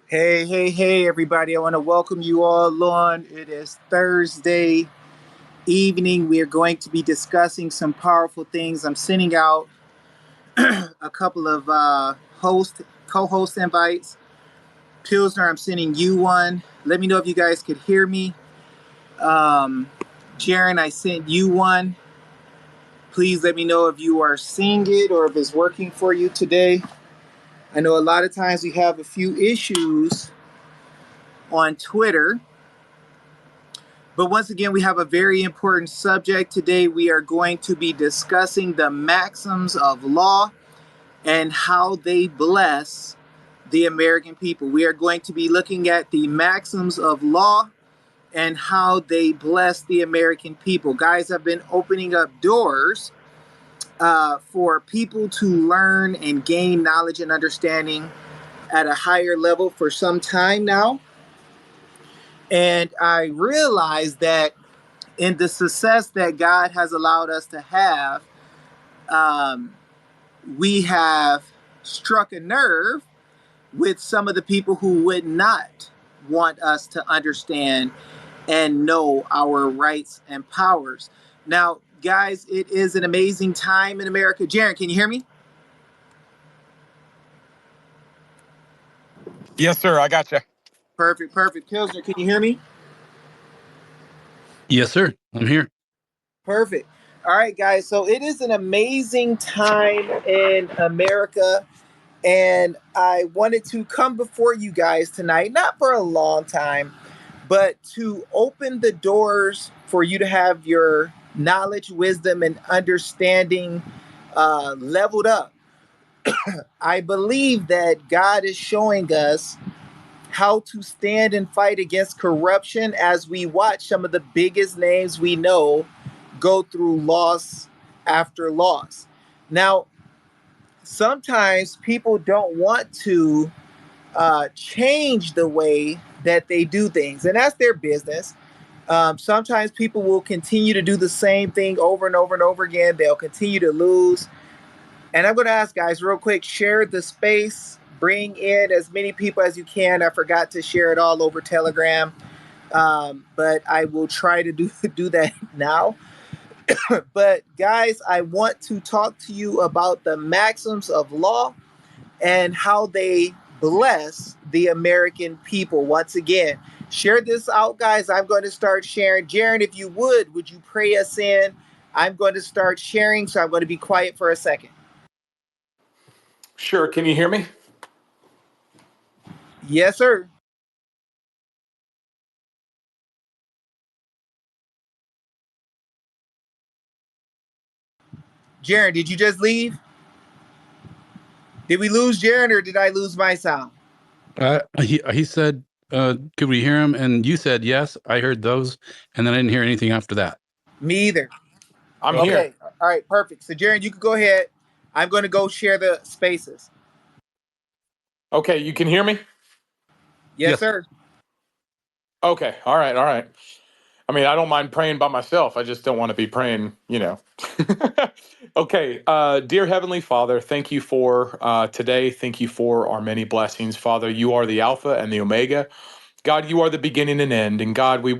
Hey, hey, hey, everybody. I want to welcome you all on. It is Thursday evening. We are going to be discussing some powerful things. I'm sending out a couple of co-host invites. Pilsner, I'm sending you one. Let me know if you guys could hear me. Um, Jaron, I sent you one. Please let me know if you are seeing it or if it's working for you today. I know a lot of times we have a few issues on Twitter. But once again, we have a very important subject today. We are going to be discussing the maxims of law and how they bless the American people. We are going to be looking at the maxims of law and how they bless the American people. Guys have been opening up doors for people to learn and gain knowledge and understanding at a higher level for some time now. And I realized that in the success that God has allowed us to have, um, we have struck a nerve with some of the people who would not want us to understand and know our rights and powers. Now, guys, it is an amazing time in America. Jaron, can you hear me? Yes, sir. I got you. Perfect, perfect. Pilsner, can you hear me? Yes, sir. I'm here. Perfect. All right, guys. So it is an amazing time in America. And I wanted to come before you guys tonight, not for a long time, but to open the doors for you to have your knowledge, wisdom, and understanding leveled up. I believe that God is showing us how to stand and fight against corruption as we watch some of the biggest names we know go through loss after loss. Now, sometimes people don't want to change the way that they do things, and that's their business. Sometimes people will continue to do the same thing over and over and over again. They'll continue to lose. And I'm going to ask guys real quick, share the space, bring in as many people as you can. I forgot to share it all over Telegram, but I will try to do that now. But guys, I want to talk to you about the maxims of law and how they bless the American people. Once again, share this out, guys. I'm going to start sharing. Jaron, if you would you pray us in? I'm going to start sharing, so I'm going to be quiet for a second. Sure. Can you hear me? Yes, sir. Jaron, did you just leave? Did we lose Jaron or did I lose my sound? He said, could we hear him? And you said yes. I heard those, and then I didn't hear anything after that. Me either. I'm here. Okay. All right. Perfect. So, Jaron, you can go ahead. I'm going to go share the spaces. Okay. You can hear me? Yes, Yes. sir. Okay. All right. All right. I mean, I don't mind praying by myself. I just don't want to be praying. Okay. Dear Heavenly Father, thank you for today. Thank you for our many blessings, Father. You are the Alpha and the Omega. God, you are the beginning and end. And God, we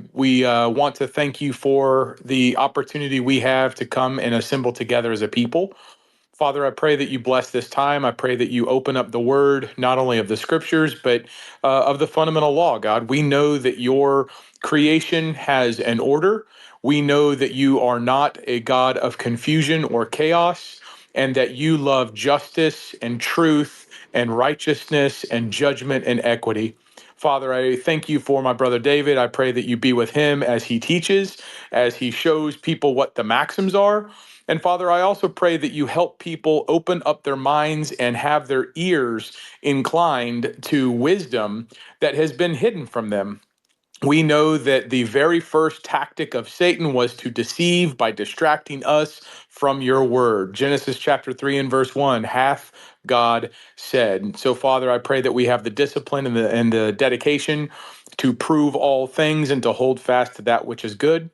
want to thank you for the opportunity we have to come and assemble together as a people. Father, I pray that you bless this time. I pray that you open up the word, not only of the scriptures, but of the fundamental law, God. We know that your creation has an order. We know that you are not a God of confusion or chaos, and that you love justice and truth and righteousness and judgment and equity. Father, I thank you for my brother David. I pray that you be with him as he teaches, as he shows people what the maxims are. And Father, I also pray that you help people open up their minds and have their ears inclined to wisdom that has been hidden from them. We know that the very first tactic of Satan was to deceive by distracting us from your word. Genesis chapter 3 and verse 1 hath God said. So, Father, I pray that we have the discipline and the dedication to prove all things and to hold fast to that which is good.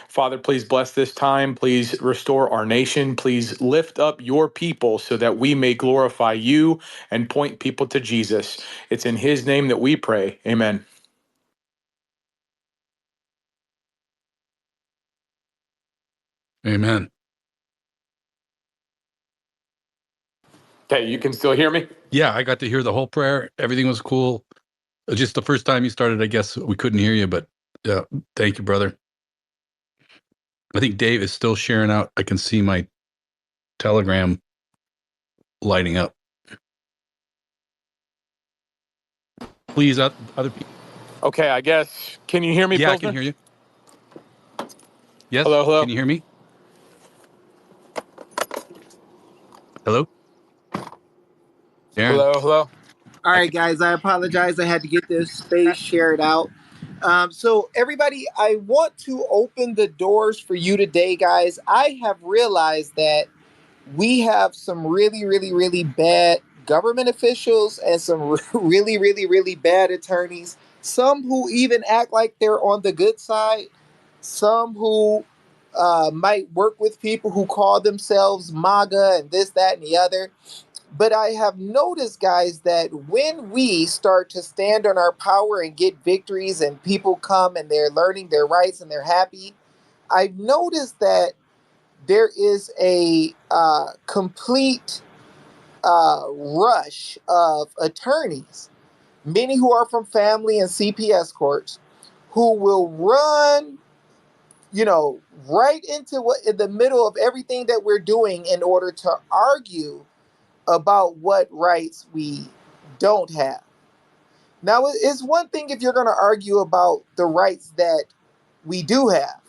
Father, please bless this time. Please restore our nation. Please lift up your people so that we may glorify you and point people to Jesus. It's in his name that we pray. Amen. Amen. Okay, you can still hear me? Yeah, I got to hear the whole prayer. Everything was cool. Just the first time you started, I guess we couldn't hear you, but yeah, thank you, brother. I think Dave is still sharing out. I can see my Telegram lighting up. Please, other people. Okay, I guess. Can you hear me, Yeah, I can Pilsner? hear you. Yes, Hello, can hello. you hear me? Hello, Darren. Hello, hello. All I right, can. guys, I apologize. I had to get this space shared out. So, everybody, I want to open the doors for you today, guys. I have realized that we have some really, really, really bad government officials and some really, really, really bad attorneys. Some who even act like they're on the good side. Some who might work with people who call themselves MAGA and this, that, and the other. But I have noticed, guys, that when we start to stand on our power and get victories, and people come and they're learning their rights and they're happy, I've noticed that there is a complete rush of attorneys, many who are from family and CPS courts, who will run, right into what in the middle of everything that we're doing in order to argue about what rights we don't have. Now, it's one thing if you're going to argue about the rights that we do have.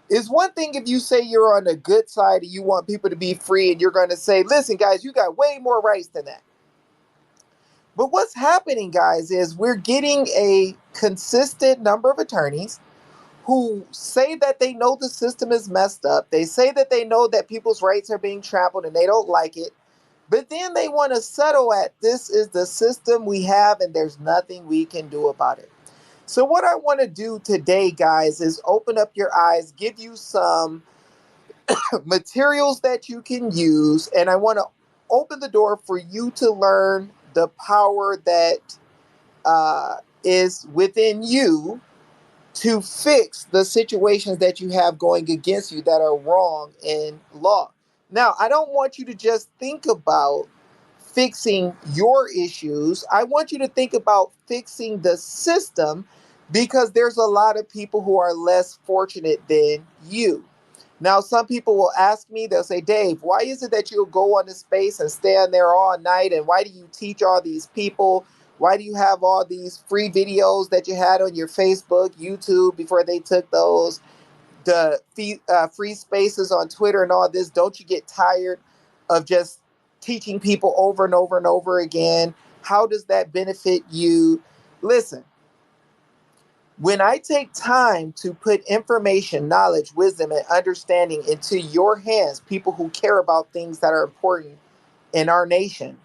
It's one thing if you say you're on the good side and you want people to be free and you're going to say, listen, guys, you got way more rights than that. But what's happening, guys, is we're getting a consistent number of attorneys who say that they know the system is messed up. They say that they know that people's rights are being trampled and they don't like it. But then they want to settle at this is the system we have and there's nothing we can do about it. So, what I want to do today, guys, is open up your eyes, give you some materials that you can use, and I want to open the door for you to learn the power that is within you to fix the situations that you have going against you that are wrong in law. Now, I don't want you to just think about fixing your issues. I want you to think about fixing the system because there's a lot of people who are less fortunate than you. Now, some people will ask me, they'll say, Dave, why is it that you'll go on this space and stand there all night? And why do you teach all these people? Why do you have all these free videos that you had on your Facebook, YouTube before they took those, the free spaces on Twitter and all this? Don't you get tired of just teaching people over and over and over again? How does that benefit you? Listen, when I take time to put information, knowledge, wisdom, and understanding into your hands, people who care about things that are important in our nation,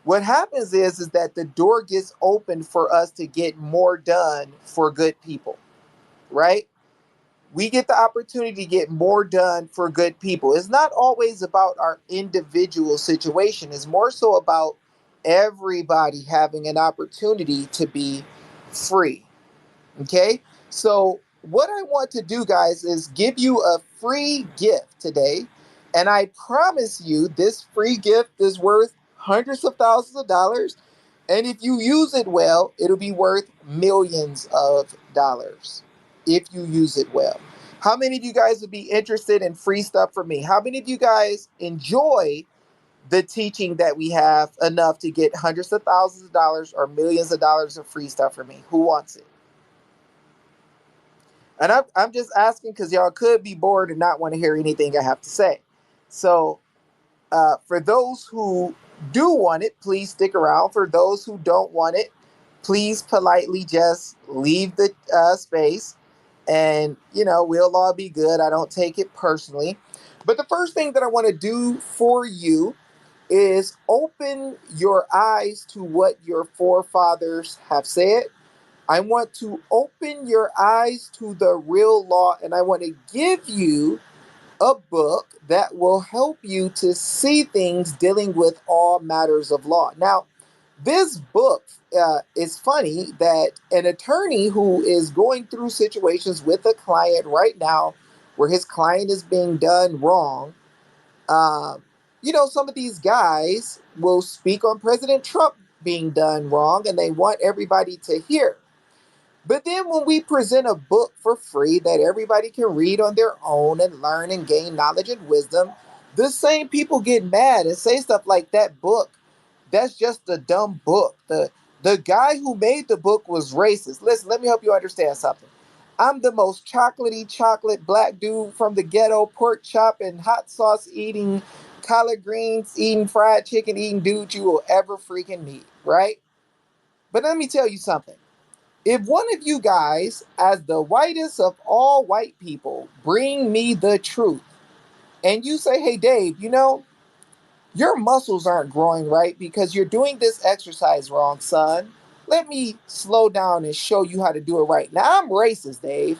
what happens is that the door gets open for us to get more done for good people, right? We get the opportunity to get more done for good people. It's not always about our individual situation. It's more so about everybody having an opportunity to be free. Okay, so what I want to do, guys, is give you a free gift today. And I promise you, this free gift is worth hundreds of thousands of dollars. And if you use it well, it'll be worth millions of dollars if you use it well. How many of you guys would be interested in free stuff from me? How many of you guys enjoy the teaching that we have enough to get hundreds of thousands of dollars or millions of dollars of free stuff from me? Who wants it? And I'm just asking because y'all could be bored and not want to hear anything I have to say. So, for those who do want it, please stick around. For those who don't want it, please politely just leave the space and, we'll all be good. I don't take it personally. But the first thing that I want to do for you is open your eyes to what your forefathers have said. I want to open your eyes to the real law, and I want to give you a book that will help you to see things dealing with all matters of law. Now, this book is funny that an attorney who is going through situations with a client right now where his client is being done wrong, uh, some of these guys will speak on President Trump being done wrong and they want everybody to hear. But then when we present a book for free that everybody can read on their own and learn and gain knowledge and wisdom, the same people get mad and say stuff like that book. That's just a dumb book. The guy who made the book was racist. Listen, let me help you understand something. I'm the most chocolatey chocolate black dude from the ghetto, pork chop and hot sauce eating, collard greens eating, fried chicken eating dude you will ever freaking meet, right? But let me tell you something. If one of you guys, as the whitest of all white people, bring me the truth, and you say, hey, Dave, your muscles aren't growing right because you're doing this exercise wrong, son. Let me slow down and show you how to do it right. Now, I'm racist, Dave.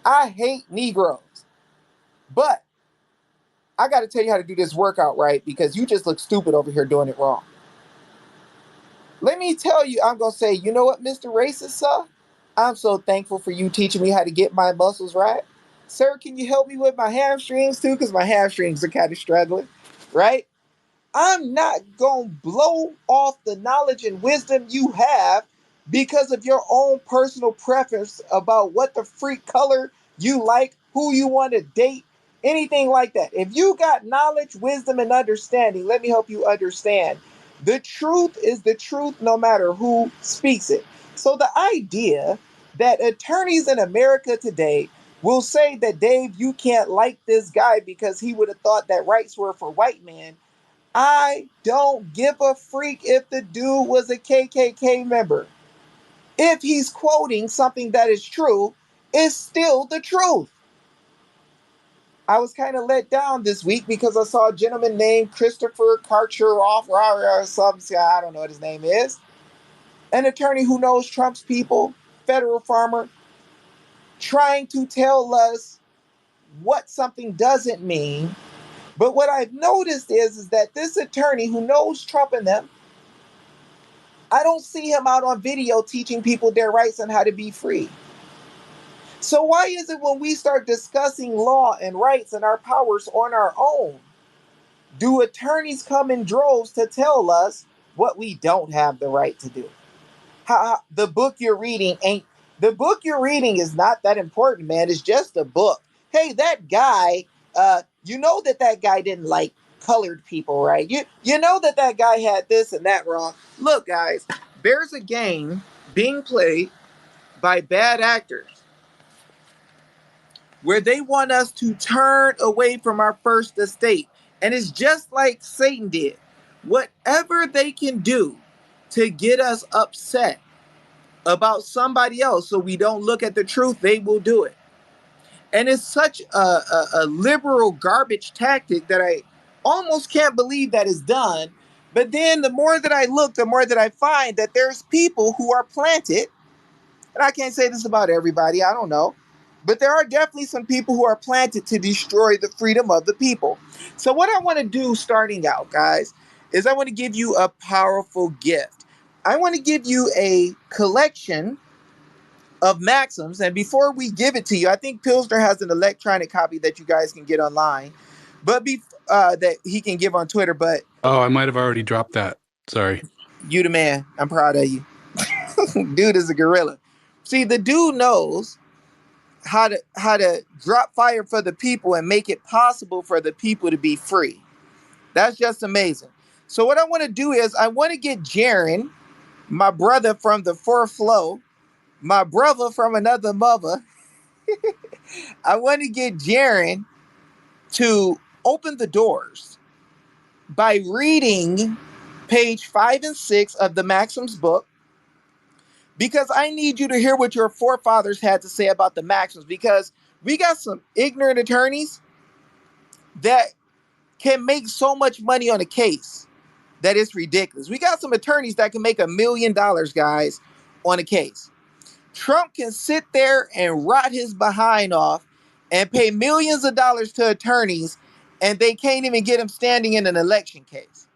I hate Negroes. But I got to tell you how to do this workout right because you just look stupid over here doing it wrong. Let me tell you, I'm going to say, you know what, Mr. Racist, sir? I'm so thankful for you teaching me how to get my muscles right. Sir, can you help me with my hamstrings too? Because my hamstrings are kind of struggling, right? I'm not going to blow off the knowledge and wisdom you have because of your own personal preference about what the freak color you like, who you want to date, anything like that. If you got knowledge, wisdom, and understanding, let me help you understand. The truth is the truth no matter who speaks it. So the idea that attorneys in America today will say that, Dave, you can't like this guy because he would have thought that rights were for white men. I don't give a freak if the dude was a KKK member. If he's quoting something that is true, it's still the truth. I was kind of let down this week because I saw a gentleman named Christopher Karcheroff, or something, I don't know what his name is, an attorney who knows Trump's people, federal farmer, trying to tell us what something doesn't mean. But what I've noticed is that this attorney who knows Trump and them, I don't see him out on video teaching people their rights and how to be free. So why is it when we start discussing law and rights and our powers on our own, do attorneys come in droves to tell us what we don't have the right to do? The book you're reading ain't the book you're reading is not that important, man. It's just a book. Hey, that guy, that guy didn't like colored people, right? You know that guy had this and that wrong. Look, guys, there's a game being played by bad actors where they want us to turn away from our first estate. And it's just like Satan did. Whatever they can do to get us upset about somebody else so we don't look at the truth, they will do it. And it's such a liberal garbage tactic that I almost can't believe that is done. But then the more that I look, the more that I find that there's people who are planted, and I can't say this about everybody, I don't know, but there are definitely some people who are planted to destroy the freedom of the people. So what I want to do starting out, guys, is I want to give you a powerful gift. I want to give you a collection of Maxims. And before we give it to you, I think Pilsner has an electronic copy that you guys can get online, but that he can give on Twitter. But Oh, I might have already dropped that. Sorry. you the man. I'm proud of you. Dude is a gorilla. See, the dude knows how to drop fire for the people and make it possible for the people to be free. That's just amazing. So what I want to do is I want to get Jaron, my brother from the fourth flow, my brother from another mother. I want to get Jaron to open the doors by reading page 5 and 6 of the Maxims book, because I need you to hear what your forefathers had to say about the Maxims, because we got some ignorant attorneys that can make so much money on a case that it's ridiculous. We got some attorneys that can make $1 million, guys, on a case. Trump can sit there and rot his behind off and pay millions of dollars to attorneys, and they can't even get him standing in an election case.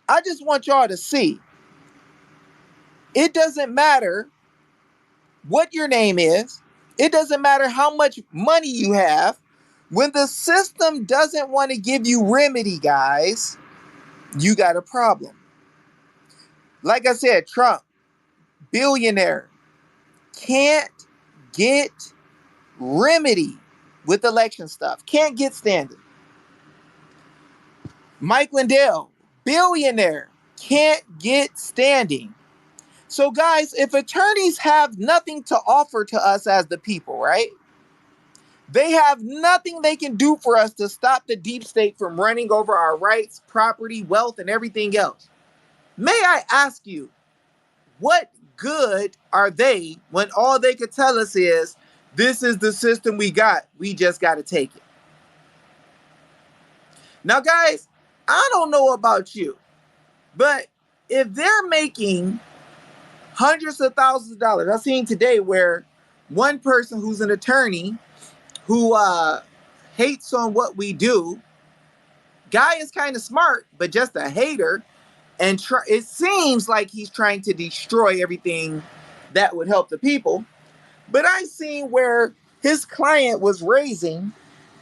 I just want y'all to see it doesn't matter what your name is, it doesn't matter how much money you have. When the system doesn't want to give you remedy, guys, you got a problem. Like I said, Trump, billionaire, can't get remedy with election stuff, can't get standing. Mike Lindell, billionaire, can't get standing. So, guys, if attorneys have nothing to offer to us as the people, right? They have nothing they can do for us to stop the deep state from running over our rights, property, wealth, and everything else. May I ask you, what good are they when all they could tell us is, this is the system we got, we just got to take it? Now, guys, I don't know about you, but if they're making hundreds of thousands of dollars, I've seen today where one person who's an attorney who hates on what we do, guy is kind of smart, but just a hater, and it seems like he's trying to destroy everything that would help the people. But I seen where his client was raising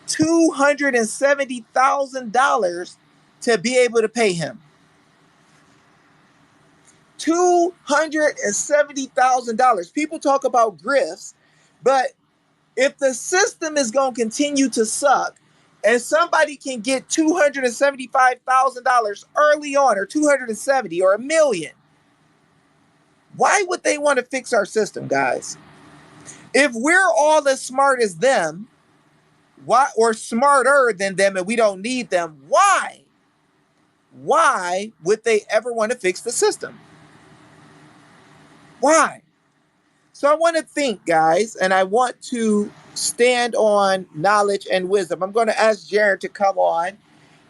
$270,000 to be able to pay him. $270,000. People talk about grifts, but if the system is going to continue to suck and somebody can get $275,000 early on, or 270 or a million, why would they want to fix our system, guys? If we're all as smart as them, why, or smarter than them, and we don't need them, why would they ever want to fix the system? Why? So I want to think, guys, and I want to stand on knowledge and wisdom. I'm going to ask Jared to come on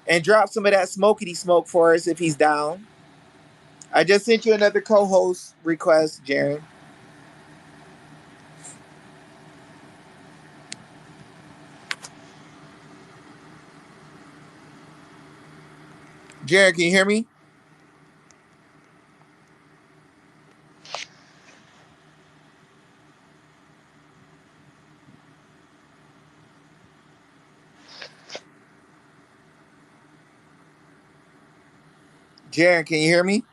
and drop some of that smokety smoke for us if he's down. I just sent you another co-host request, Jared. Jared, can you hear me? Jared, can you hear me?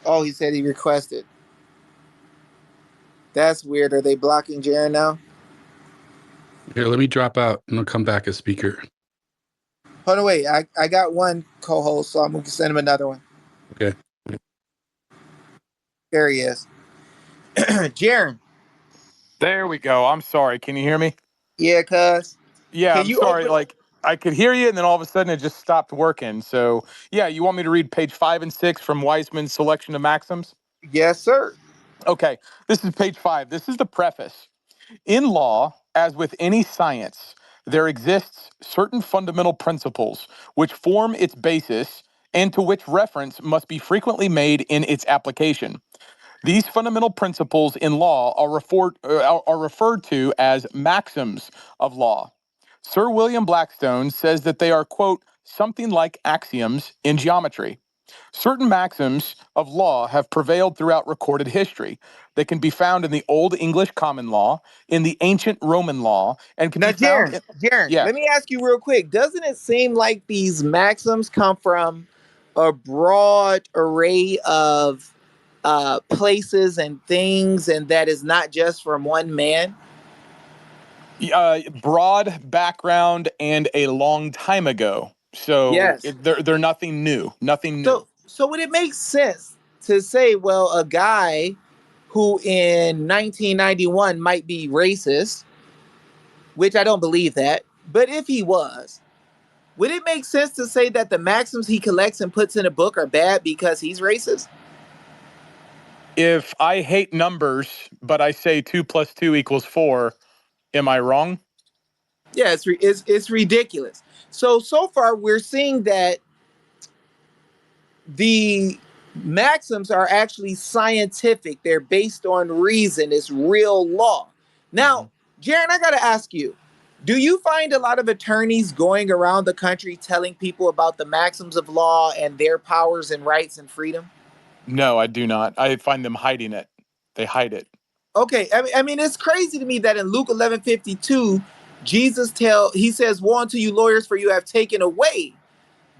Oh, he said he requested. That's weird. Are they blocking Jared now? Here, let me drop out and I'll come back as speaker. Hold on, wait. I got one co-host, so I'm going to send him another one. Okay. There he is. Jared. There we go. I'm sorry. Can you hear me? Yeah, cuz. Yeah, Can I'm you sorry. open? Like I could hear you, and then all of a sudden it just stopped working. So yeah, you want me to read page 5 and 6 from Weisman's selection of maxims? Yes, sir. Okay, this is page 5. This is the preface. In law, as with any science, there exists certain fundamental principles which form its basis and to which reference must be frequently made in its application. These fundamental principles in law are referred to as maxims of law. Sir William Blackstone says that they are, quote, something like axioms in geometry. Certain maxims of law have prevailed throughout recorded history. They can be found in the Old English common law, in the ancient Roman law, and can Now, be found Jared, in. Jared, Yeah. let me ask you real quick. Doesn't it seem like these maxims come from a broad array of places and things, and that is not just from one man? Broad background and a long time ago. So Yes. they're nothing new. Nothing new. So would it make sense to say, well, a guy who in 1991 might be racist, which I don't believe that, but if he was, would it make sense to say that the maxims he collects and puts in a book are bad because he's racist? If I hate numbers, but I say 2 plus 2 equals 4, am I wrong? Yeah, it's ridiculous. So far we're seeing that the Maxims are actually scientific. They're based on reason. It's real law. Mhm. Now, Jaron, I got to ask you, do you find a lot of attorneys going around the country telling people about the maxims of law and their powers and rights and freedom? No, I do not. I find them hiding it. They hide it. Okay, I mean, it's crazy to me that in Luke 11:52, he says, "Woe unto you lawyers, for you have taken away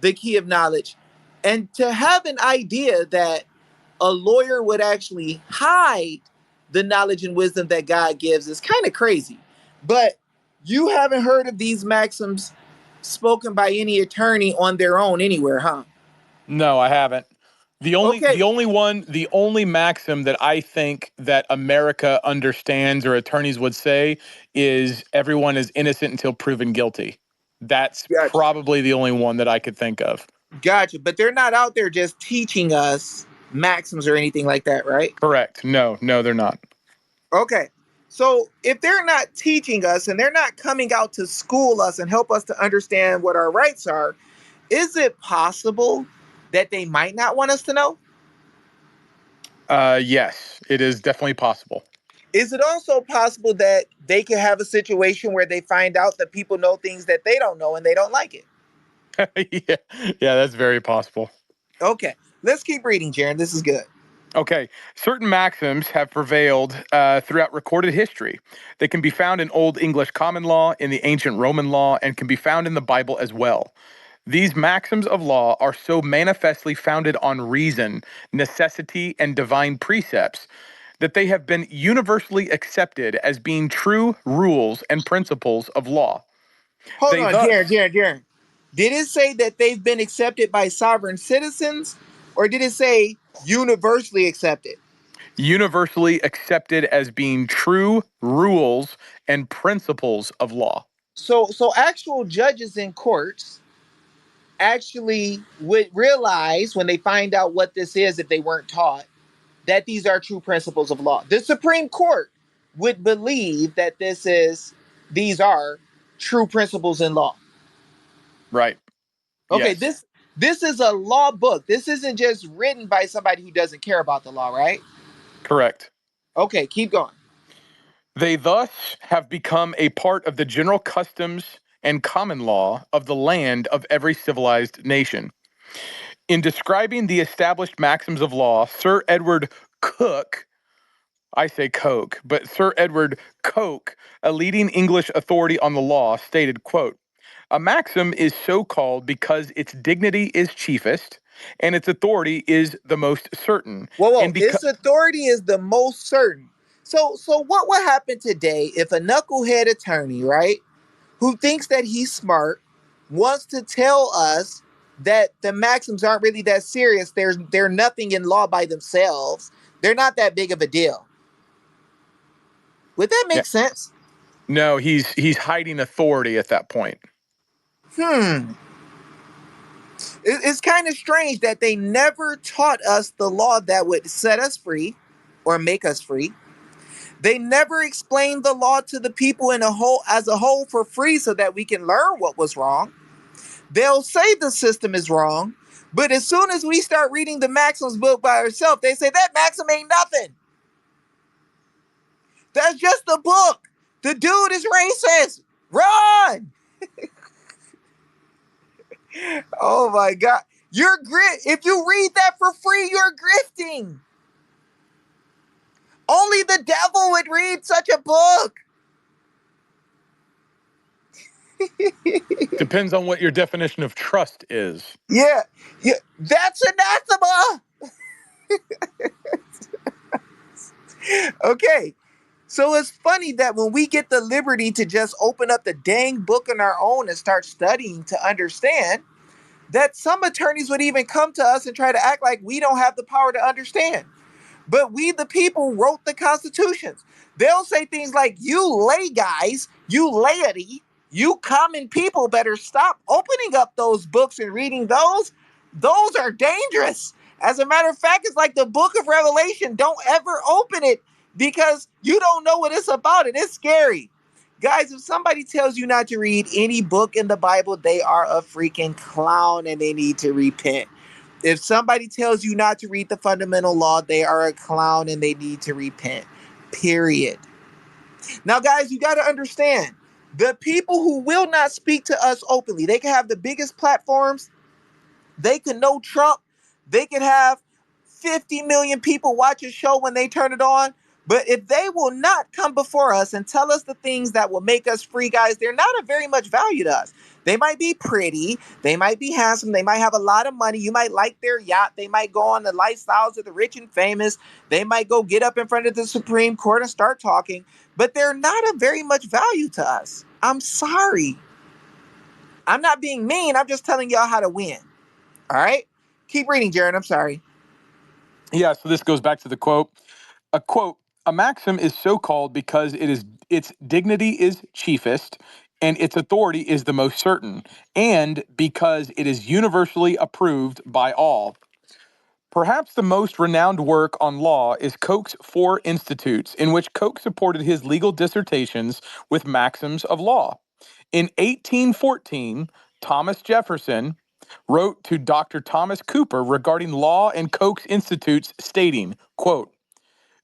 the key of knowledge." And to have an idea that a lawyer would actually hide the knowledge and wisdom that God gives is kind of crazy. But you haven't heard of these maxims spoken by any attorney on their own anywhere, huh? No, I haven't. Okay, The only maxim that I think that America understands or attorneys would say is everyone is innocent until proven guilty. That's gotcha. probably the only one that I could think of. Gotcha. But they're not out there just teaching us maxims or anything like that, right? Correct. No, no, they're not. Okay. So if they're not teaching us and they're not coming out to school us and help us to understand what our rights are, is it possible that they might not want us to know? Yes, it is definitely possible. Is it also possible that they could have a situation where they find out that people know things that they don't know and they don't like it? Yeah, yeah, that's very possible. Okay, let's keep reading, Jaron. This is good. Okay, certain maxims have prevailed throughout recorded history. They can be found in Old English common law, in the ancient Roman law, and can be found in the Bible as well. These maxims of law are so manifestly founded on reason, necessity, and divine precepts that they have been universally accepted as being true rules and principles of law. Hold They on, Jaron, thus Jaron, Jaron. Did it say that they've been accepted by sovereign citizens, or did it say universally accepted? universally accepted as being true rules and principles of law. So actual judges in courts actually would realize when they find out what this is, if they weren't taught, that these are true principles of law. The Supreme Court would believe that these are true principles in law. Right. Okay, Yes. this is a law book. This isn't just written by somebody who doesn't care about the law, right? Correct. Okay, keep going. They thus have become a part of the general customs and common law of the land of every civilized nation. In describing the established maxims of law, Sir Edward Coke, I say Coke, but Sir Edward Coke, a leading English authority on the law, stated, quote, a maxim is so called because its dignity is chiefest and its authority is the most certain. Whoa, whoa! And because Its authority is the most certain. So what would happen today if a knucklehead attorney, right, who thinks that he's smart, wants to tell us that the maxims aren't really that serious? They're nothing in law by themselves. They're not that big of a deal. Would that yeah, make sense? no, he's hiding authority at that point. Hmm. It's kind of strange that they never taught us the law that would set us free or make us free. They never explained the law to the people in a whole as a whole for free so that we can learn what was wrong. They'll say the system is wrong, but as soon as we start reading the Maxims book by ourselves, they say that Maxim ain't nothing. That's just a book. The dude is racist. Run! Oh my God. You're grit. If you read that for free, you're grifting. Only the devil would read such a book. Depends on what your definition of trust is. Yeah, yeah, that's anathema. Okay, so it's funny that when we get the liberty to just open up the dang book on our own and start studying to understand, that some attorneys would even come to us and try to act like we don't have the power to understand. But we, the people, wrote the constitutions. They'll say things like, you lay guys, you laity, you common people better stop opening up those books and reading those. Those are dangerous. As a matter of fact, it's like the book of Revelation. Don't ever open it because you don't know what it's about and it's scary. Guys, if somebody tells you not to read any book in the Bible, they are a freaking clown and they need to repent. If somebody tells you not to read the fundamental law, they are a clown and they need to repent. Period. Now, guys, you got to understand the people who will not speak to us openly, they can have the biggest platforms, they can know Trump, they can have 50 million people watch a show when they turn it on. But if they will not come before us and tell us the things that will make us free, guys, they're not of very much value to us. They might be pretty, they might be handsome, they might have a lot of money. You might like their yacht, they might go on the lifestyles of the rich and famous, they might go get up in front of the Supreme Court and start talking, but they're not of very much value to us. I'm sorry. I'm not being mean, I'm just telling y'all how to win. All right? Keep reading, Jared. I'm sorry. Yeah, so this goes back to the quote. A quote, a maxim is so called because its dignity is chiefest and its authority is the most certain, and because it is universally approved by all. Perhaps the most renowned work on law is Coke's Four Institutes, in which Coke supported his legal dissertations with maxims of law. In 1814, Thomas Jefferson wrote to Dr. Thomas Cooper regarding law and Coke's institutes, stating, quote,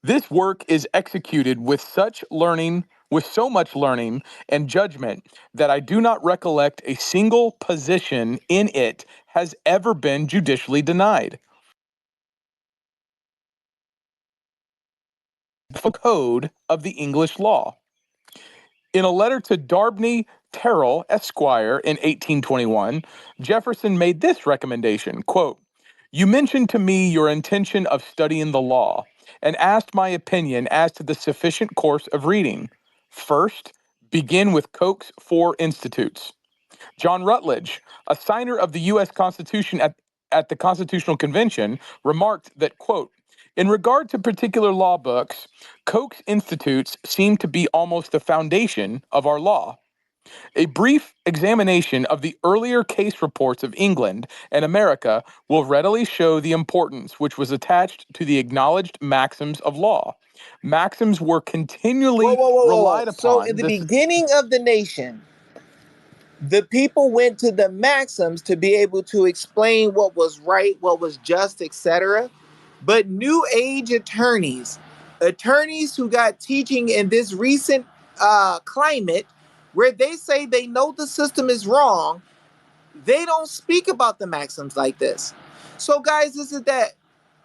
this work is executed with so much learning and judgment that I do not recollect a single position in it has ever been judicially denied. The code of the English law. In a letter to Dabney Terrell, Esquire, in 1821, Jefferson made this recommendation, quote, you mentioned to me your intention of studying the law, and asked my opinion as to the sufficient course of reading. First, begin with Coke's Four Institutes. John Rutledge, a signer of the U.S. Constitution at the Constitutional Convention, remarked that, quote, in regard to particular law books, Coke's Institutes seem to be almost the foundation of our law. A brief examination of the earlier case reports of England and America will readily show the importance which was attached to the acknowledged maxims of law. Maxims were Whoa, continually whoa, whoa, whoa, whoa. relied So, in upon. the beginning of the nation, the people went to the Maxims to be able to explain what was right, what was just, etc. But New Age attorneys, attorneys who got teaching in this recent climate, where they say they know the system is wrong, they don't speak about the Maxims like this. So, guys, is it that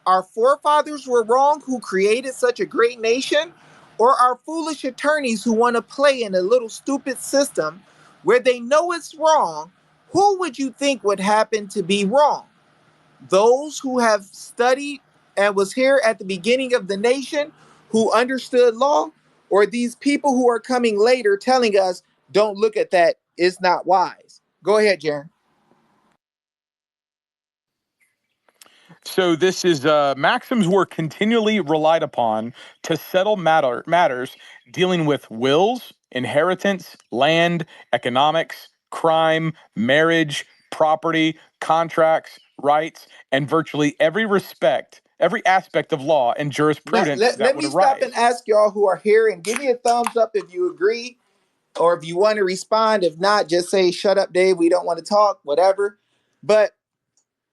our forefathers were wrong who created such a great nation? Or our foolish attorneys who want to play in a little stupid system where they know it's wrong? Who would you think would happen to be wrong? Those who have studied and was here at the beginning of the nation who understood law? Or these people who are coming later telling us, don't look at that, it's not wise? Go ahead, Jaron. So this is maxims were continually relied upon to settle matters dealing with wills, inheritance, land, economics, crime, marriage, property, contracts, rights, and virtually every aspect of law and Now, jurisprudence let, that let would me stop arise. and ask y'all who are here and give me a thumbs up if you agree or if you want to respond. If not, just say, shut up, Dave. We don't want to talk, whatever. But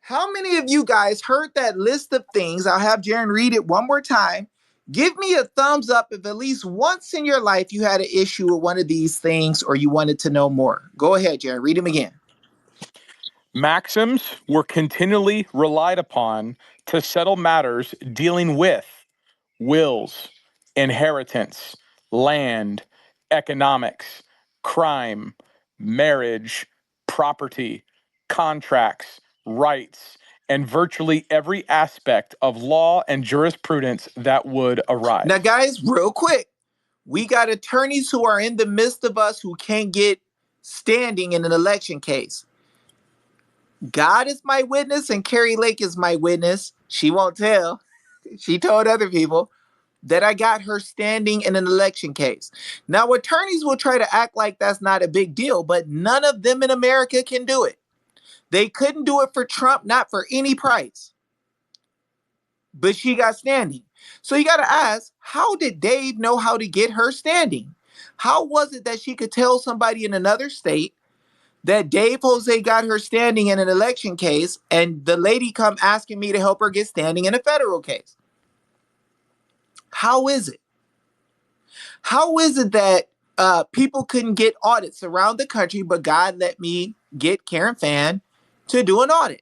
how many of you guys heard that list of things? I'll have Jaron read it one more time. Give me a thumbs up if at least once in your life you had an issue with one of these things or you wanted to know more. Go ahead, Jaron. Read them again. Maxims were continually relied upon to settle matters dealing with wills, inheritance, land, economics, crime, marriage, property, contracts, rights, and virtually every aspect of law and jurisprudence that would Now, arise. guys, real quick, we got attorneys who are in the midst of us who can't get standing in an election case. God is my witness and Carrie Lake is my witness. She won't tell. She told other people that I got her standing in an election case. Now, attorneys will try to act like that's not a big deal, but none of them in America can do it. They couldn't do it for Trump, not for any price. But she got standing. So you got to ask, how did Dave know how to get her standing? How was it that she could tell somebody in another state that Dave Jose got her standing in an election case, and the lady come asking me to help her get standing in a federal case? How is it? How is it that people couldn't get audits around the country, but God let me get Karen Fan to do an audit?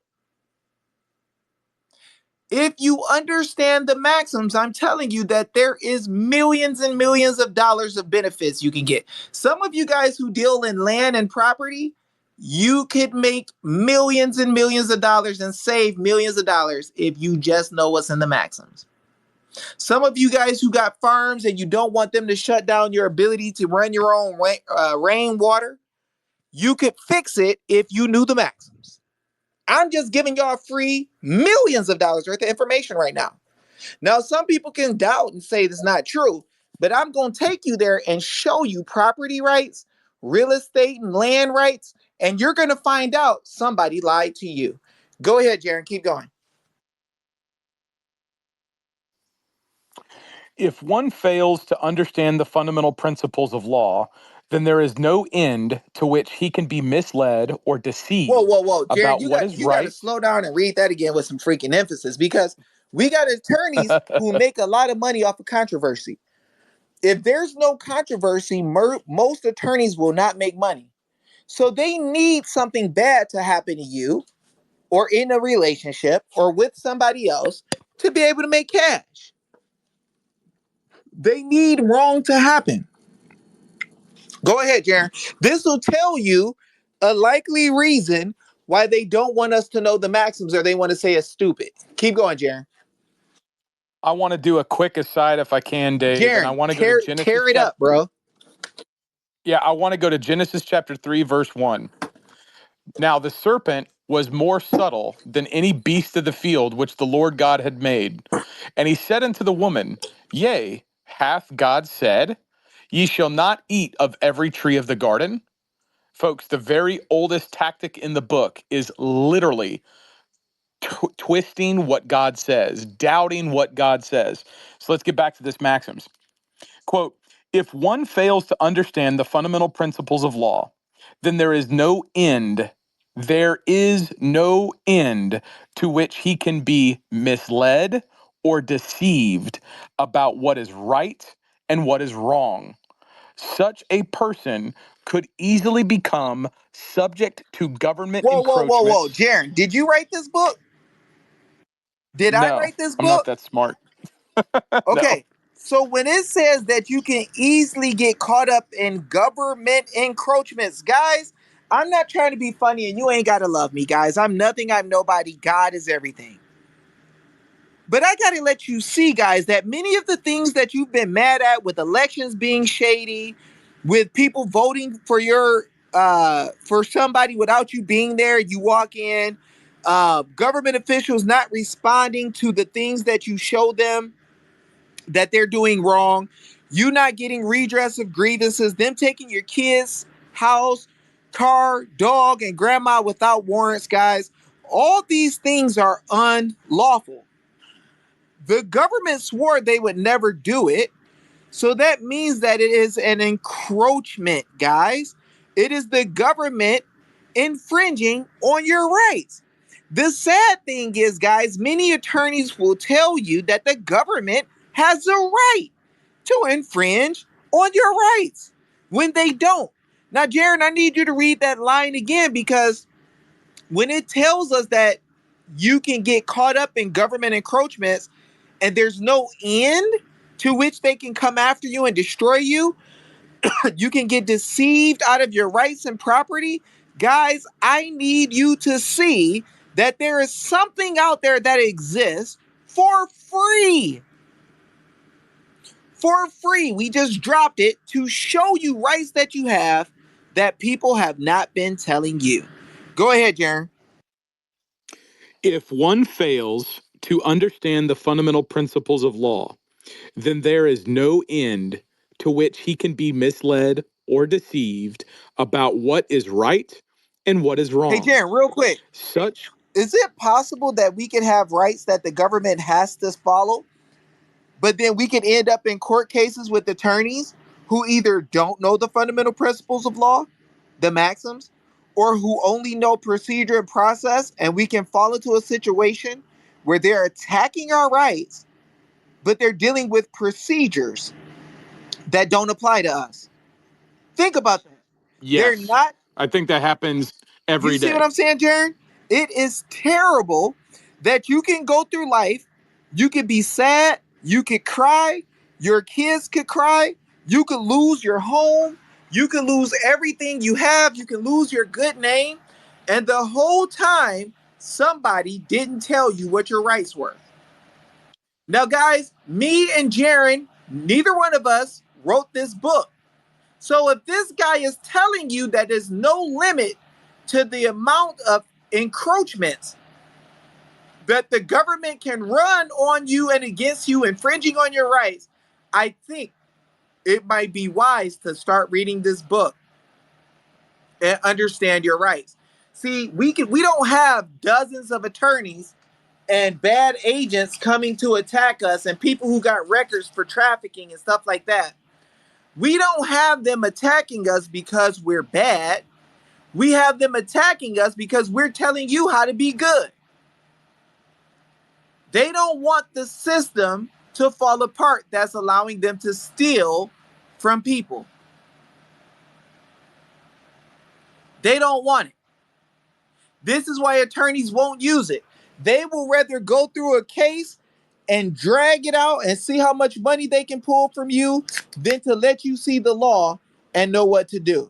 If you understand the maxims, I'm telling you that there is millions and millions of dollars of benefits you can get. Some of you guys who deal in land and property, you could make millions and millions of dollars and save millions of dollars if you just know what's in the maxims. Some of you guys who got farms and you don't want them to shut down your ability to run your own rainwater, you could fix it if you knew the maxims. I'm just giving y'all free millions of dollars worth of information right now. Now, some people can doubt and say it's not true, but I'm going to take you there and show you property rights, real estate and land rights, and you're going to find out somebody lied to you. Go ahead, Jaron, keep going. If one fails to understand the fundamental principles of law, then there is no end to which he can be misled or Whoa, deceived whoa, whoa, Jaron, about what is you got to right. slow down and read that again with some freaking emphasis, because we got attorneys who make a lot of money off of controversy. If there's no controversy, most attorneys will not make money. So they need something bad to happen to you or in a relationship or with somebody else to be able to make cash. They need wrong to happen. Go ahead, Jaron. This will tell you a likely reason why they don't want us to know the maxims, or they want to say it's stupid. Keep going, Jaron. I want to do a quick aside if I can, Dave, and I Jaron, want to go to Genesis tear it up, bro. Yeah, I want to go to Genesis chapter 3, verse 1. Now the serpent was more subtle than any beast of the field which the Lord God had made. And he said unto the woman, Yea, hath God said, Ye shall not eat of every tree of the garden? Folks, the very oldest tactic in the book is literally twisting what God says, doubting what God says. So let's get back to this Maxims. Quote, if one fails to understand the fundamental principles of law, then there is no end to which he can be misled or deceived about what is right and what is wrong. Such a person could easily become subject to government Whoa, whoa, whoa, whoa. encroachments. Jaron, did you write this book? Did I No, write this I'm not book? that smart. No. Okay. So when it says that you can easily get caught up in government encroachments, guys, I'm not trying to be funny and you ain't got to love me, guys. I'm nothing, I'm nobody. God is everything. But I got to let you see, guys, that many of the things that you've been mad at, with elections being shady, with people voting for for somebody without you being there, you walk in, government officials not responding to the things that you show them that they're doing wrong, you not getting redress of grievances, them taking your kids' house, car, dog, and grandma without warrants, guys. All these things are unlawful. The government swore they would never do it. So that means that it is an encroachment, guys. It is the government infringing on your rights. The sad thing is, guys, many attorneys will tell you that the government has a right to infringe on your rights when they don't. Now, Jaron, I need you to read that line again, because when it tells us that you can get caught up in government encroachments and there's no end to which they can come after you and destroy you, you can get deceived out of your rights and property. Guys, I need you to see that there is something out there that exists for free. For free. We just dropped it to show you rights that you have that people have not been telling you. Go ahead, Jaron. If one fails to understand the fundamental principles of law, then there is no end to which he can be misled or deceived about what is right and what is Hey, wrong. Jaron, real quick. Such Is it possible that we could have rights that the government has to follow, but then we could end up in court cases with attorneys who either don't know the fundamental principles of law, the maxims, or who only know procedure and process, and we can fall into a situation where they're attacking our rights, but they're dealing with procedures that don't apply to us. Think about that. They're Yes. not. I think that happens You every see what day. I'm saying, Jaron? It is terrible that you can go through life, you could be sad, you could cry, your kids could cry, you could lose your home, you could lose everything you have, you can lose your good name, and the whole time somebody didn't tell you what your rights were. Now, guys, me and Jaron, neither one of us wrote this book. So if this guy is telling you that there's no limit to the amount of encroachments that the government can run on you and against you, infringing on your rights, I think it might be wise to start reading this book and understand your rights. See, we don't have dozens of attorneys and bad agents coming to attack us and people who got records for trafficking and stuff like that. We don't have them attacking us because we're bad. We have them attacking us because we're telling you how to be good. They don't want the system to fall apart that's allowing them to steal from people. They don't want it. This is why attorneys won't use it. They will rather go through a case and drag it out and see how much money they can pull from you than to let you see the law and know what to do.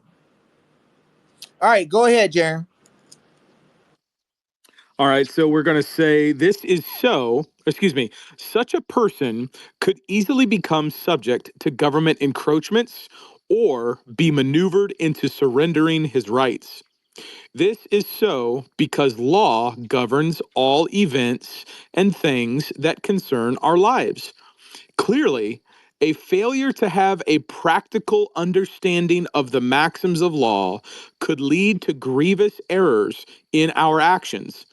All right, go ahead, Jaron. All right, so we're going to say this is so, excuse me, such a person could easily become subject to government encroachments or be maneuvered into surrendering his rights. This is so because law governs all events and things that concern our lives. Clearly, a failure to have a practical understanding of the maxims of law could lead to grievous errors in our actions,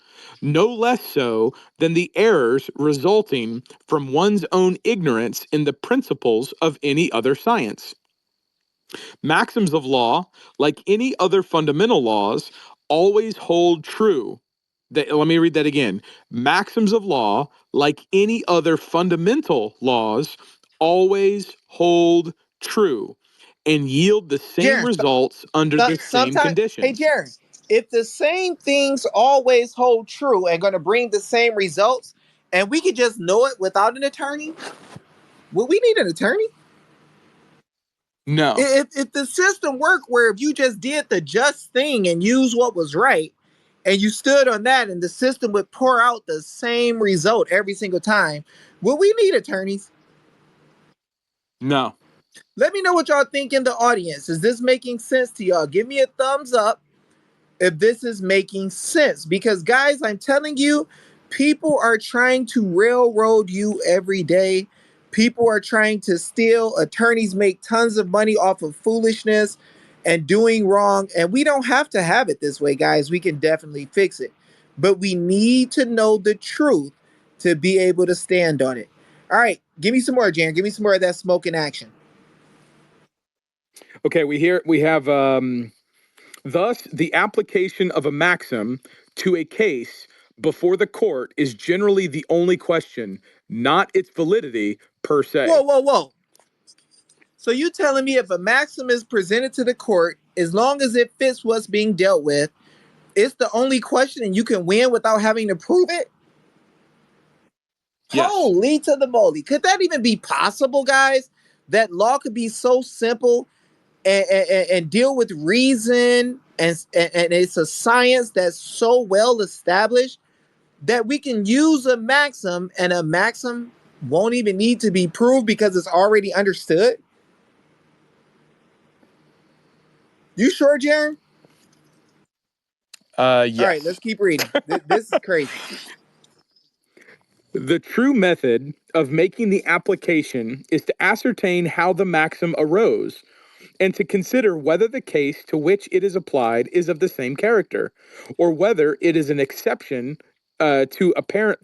no less so than the errors resulting from one's own ignorance in the principles of any other science. Maxims of law, like any other fundamental laws, always hold true. Let me read that again. Maxims of law, like any other fundamental laws, always hold true and yield the same Jaron, results under the same sometimes, hey, conditions. Jaron, if the same things always hold true and going to bring the same results, and we could just know it without an attorney, would we need an attorney? No, If the system worked where if you just did the just thing and used what was right, and you stood on that, and the system would pour out the same result every single time, would we need attorneys? no. Let me know what y'all think in the audience. Is this making sense to y'all? Give me a thumbs up if this is making sense. Because, guys, I'm telling you, people are trying to railroad you every day. People are trying to steal. Attorneys make tons of money off of foolishness and doing wrong. And we don't have to have it this way, guys. We can definitely fix it. But we need to know the truth to be able to stand on it. All right, give me some more, Jan. Give me some more of that smoke in action. Okay, we have thus the application of a maxim to a case before the court is generally the only question, not its validity per Whoa, se. whoa, whoa. So you telling me if a maxim is presented to the court, as long as it fits what's being dealt with, it's the only question and you can win without having to prove it? Yes. Holy to the moly. Could that even be possible, guys? That law could be so simple and deal with reason and it's a science that's so well established that we can use a maxim and a maxim won't even need to be proved because it's already understood? You sure, Jaron? All right, let's Yes. keep reading. This is crazy. The true method of making the application is to ascertain how the maxim arose and to consider whether the case to which it is applied is of the same character, or whether it is an exception to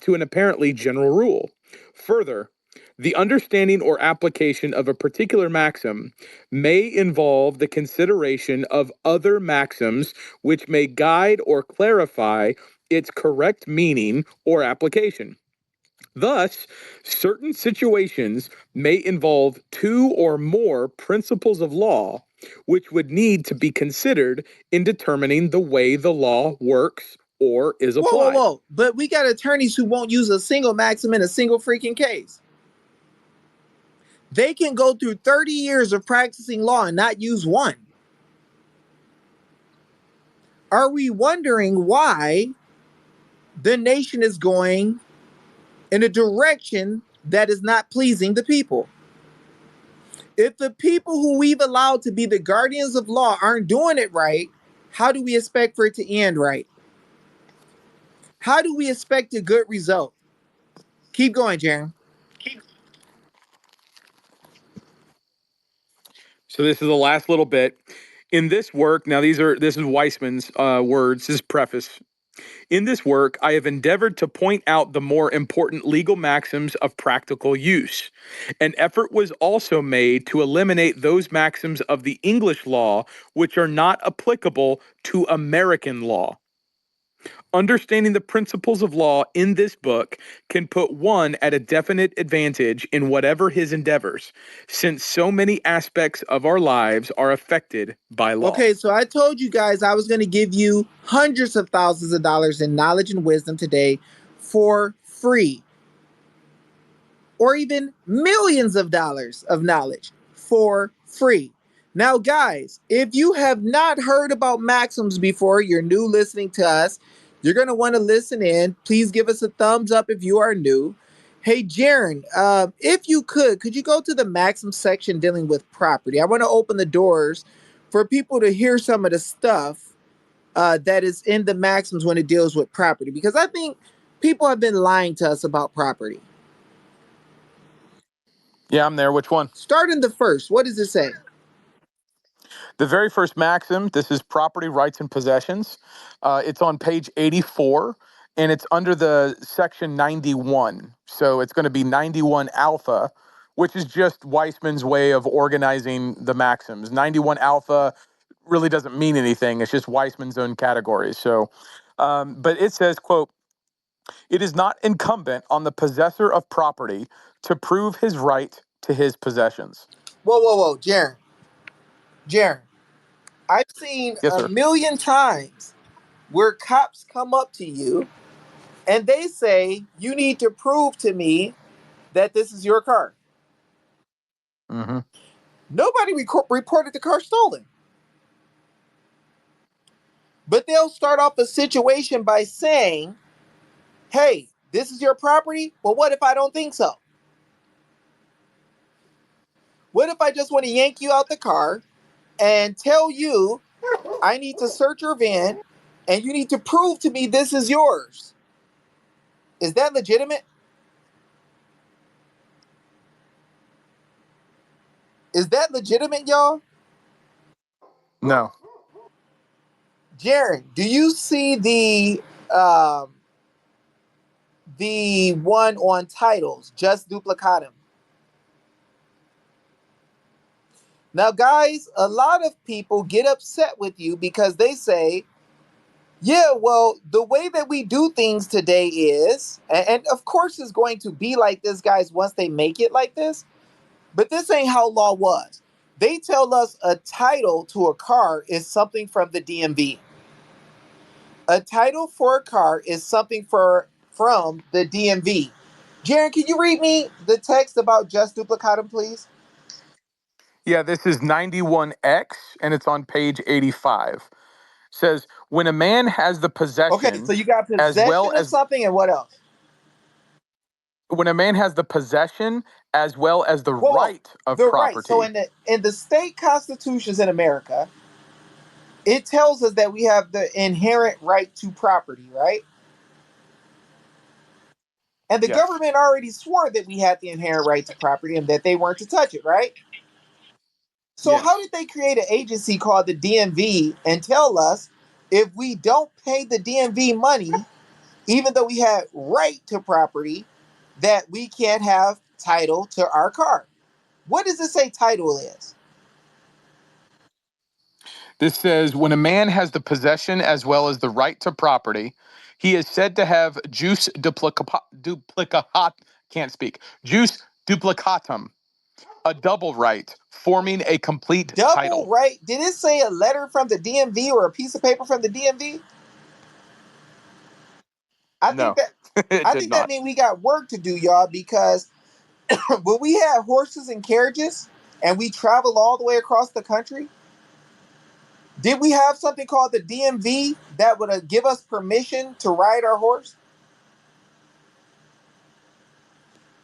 an apparently general rule. Further, The understanding or application of a particular maxim may involve the consideration of other maxims which may guide or clarify its correct meaning or application. Thus, certain situations may involve two or more principles of law which would need to be considered in determining the way the law works or is Whoa, whoa, applied. whoa. But we got attorneys who won't use a single maxim in a single freaking case. They can go through 30 years of practicing law and not use one. Are we wondering why the nation is going in a direction that is not pleasing the people? If the people who we've allowed to be the guardians of law aren't doing it right, how do we expect for it to end right? How do we expect a good result? Keep going, Jaron. So this is the last little bit. In this work, now this is Weissman's words, his preface. In this work, I have endeavored to point out the more important legal maxims of practical use. An effort was also made to eliminate those maxims of the English law which are not applicable to American law. Understanding the principles of law in this book can put one at a definite advantage in whatever his endeavors, since so many aspects of our lives are affected by law. Okay, so I told you guys I was going to give you hundreds of thousands of dollars in knowledge and wisdom today for free, or even millions of dollars of knowledge for free. Now, guys, if you have not heard about Maxims before, you're new listening to us, you're going to want to listen in. Please give us a thumbs up if you are new. Hey, Jaron, if you could you go to the Maxim section dealing with property? I want to open the doors for people to hear some of the stuff that is in the Maxims when it deals with property, because I think people have been lying to us about property. Yeah, I'm there. Which one? Start in the first. What does it say? The very first maxim, this is property rights and possessions. It's on page 84, and it's under the section 91. So it's going to be 91 alpha, which is just Weissman's way of organizing the maxims. 91 alpha really doesn't mean anything. It's just Weissman's own categories. So, but it says, quote, it is not incumbent on the possessor of property to prove his right to his possessions. Whoa, whoa, whoa, Jaron. Jaron, I've seen Yes, a sir. million times where cops come up to you and they say, you need to prove to me that this is your car. Mm-hmm. Nobody reported the car stolen. But they'll start off a situation by saying, hey, this is your property? Well, what if I don't think so? What if I just want to yank you out the car and tell you I need to search your van and you need to prove to me this is yours? Is that legitimate? Is that legitimate, y'all? No. Jaron, do you see the one on titles, just duplicatum? Now, guys, a lot of people get upset with you because they say, yeah, well, the way that we do things today is, and of course it's going to be like this, guys, once they make it like this, but this ain't how law was. They tell us a title to a car is something from the DMV. A title for a car is something from the DMV. Jaron, can you read me the text about just duplicatum, please? Yeah, this is 91X, and it's on page 85. Says, when a man has the Okay, possession so you got as well possession of as something, and what else? when a man has the possession as well as the Whoa, whoa. right of The right. So property. in the state constitutions in America, it tells us that we have the inherent right to property, right? And the Yes. government already swore that we had the inherent right to property and that they weren't to touch it, right? So how Yes. did they create an agency called the DMV and tell us if we don't pay the DMV money, even though we had right to property, that we can't have title to our car. What does it say title is? This says, when a man has the possession as well as the right to property, he is said to have can't speak, jus duplicatum, a double right, forming a complete Double title. right? Did it say a letter from the DMV or a piece of paper from the DMV? I think No, that it I did think that not. means we got work to do, y'all, because when we had horses and carriages and we traveled all the way across the country, did we have something called the DMV that would give us permission to ride our horse?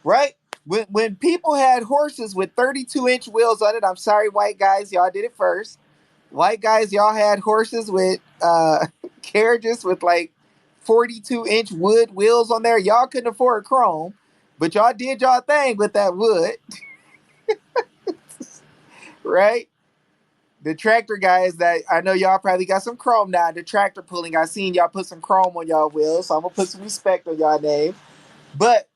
Right? When people had horses with 32-inch wheels on it, I'm sorry, white guys, y'all did it first. White guys, y'all had horses with carriages with like 42-inch wood wheels on there. Y'all couldn't afford chrome, but y'all did y'all thing with that wood, right? The tractor guys that I know y'all probably got some chrome now. The tractor pulling, I seen y'all put some chrome on y'all wheels, so I'm gonna put some respect on y'all name. But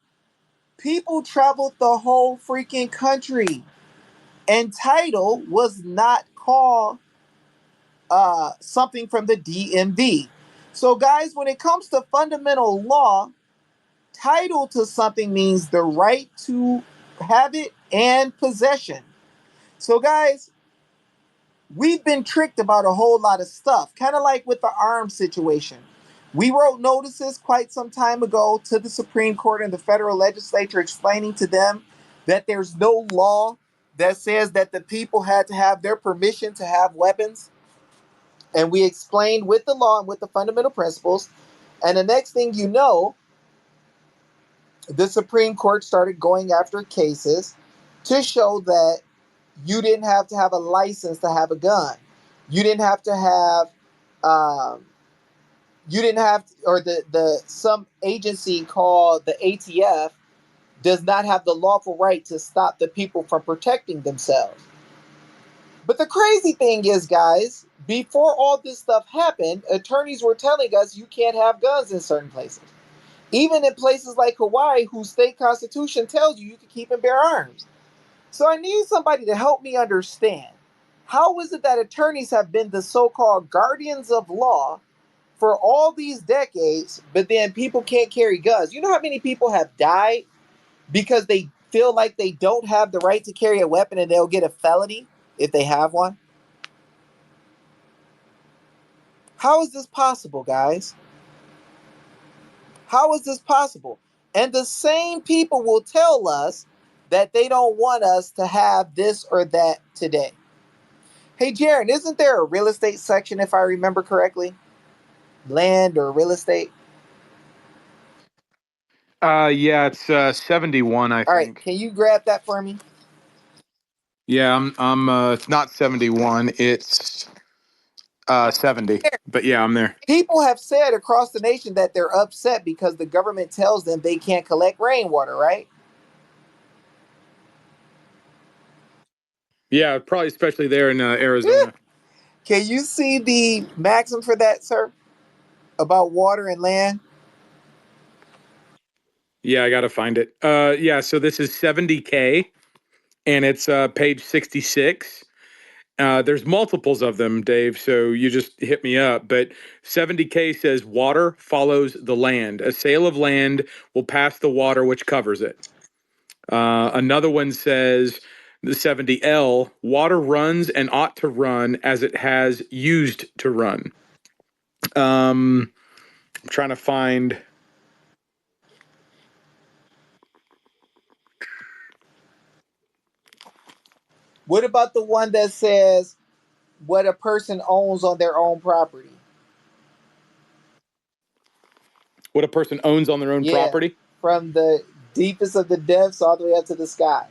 people traveled the whole freaking country, and title was not called something from the DMV. So, guys, when it comes to fundamental law, title to something means the right to have it and possession. So, guys, we've been tricked about a whole lot of stuff, kind of like with the arms situation. We wrote notices quite some time ago to the Supreme Court and the federal legislature explaining to them that there's no law that says that the people had to have their permission to have weapons. And we explained with the law and with the fundamental principles. And the next thing you know, the Supreme Court started going after cases to show that you didn't have to have a license to have a gun. You didn't have to have, you didn't have, or the some agency called the ATF does not have the lawful right to stop the people from protecting themselves. But the crazy thing is, guys, before all this stuff happened, attorneys were telling us you can't have guns in certain places. Even in places like Hawaii, whose state constitution tells you can keep and bear arms. So I need somebody to help me understand. How is it that attorneys have been the so-called guardians of law for all these decades, but then people can't carry guns? You know how many people have died because they feel like they don't have the right to carry a weapon and they'll get a felony if they have one? How is this possible, guys? How is this possible? And the same people will tell us that they don't want us to have this or that today. Hey, Jaron, isn't there a real estate section, if I remember correctly? Land or real estate? Yeah, it's 71, I All right, think. can you grab that for me? Yeah, it's not 71, it's 70. But yeah, I'm there. People have said across the nation that they're upset because the government tells them they can't collect rainwater, right? Yeah, probably especially there in Arizona. Can you see the maxim for that, sir? About water and land? Yeah, I got to find it. Yeah, so this is 70K and it's page 66. There's multiples of them, Dave, so you just hit me up. But 70K says water follows the land. A sale of land will pass the water which covers it. Another one says the 70L, water runs and ought to run as it has used to run. I'm trying to find. What about the one that says what a person owns on their own property? What a person owns on their own Yeah, property. from the deepest of the depths all the way up to the sky.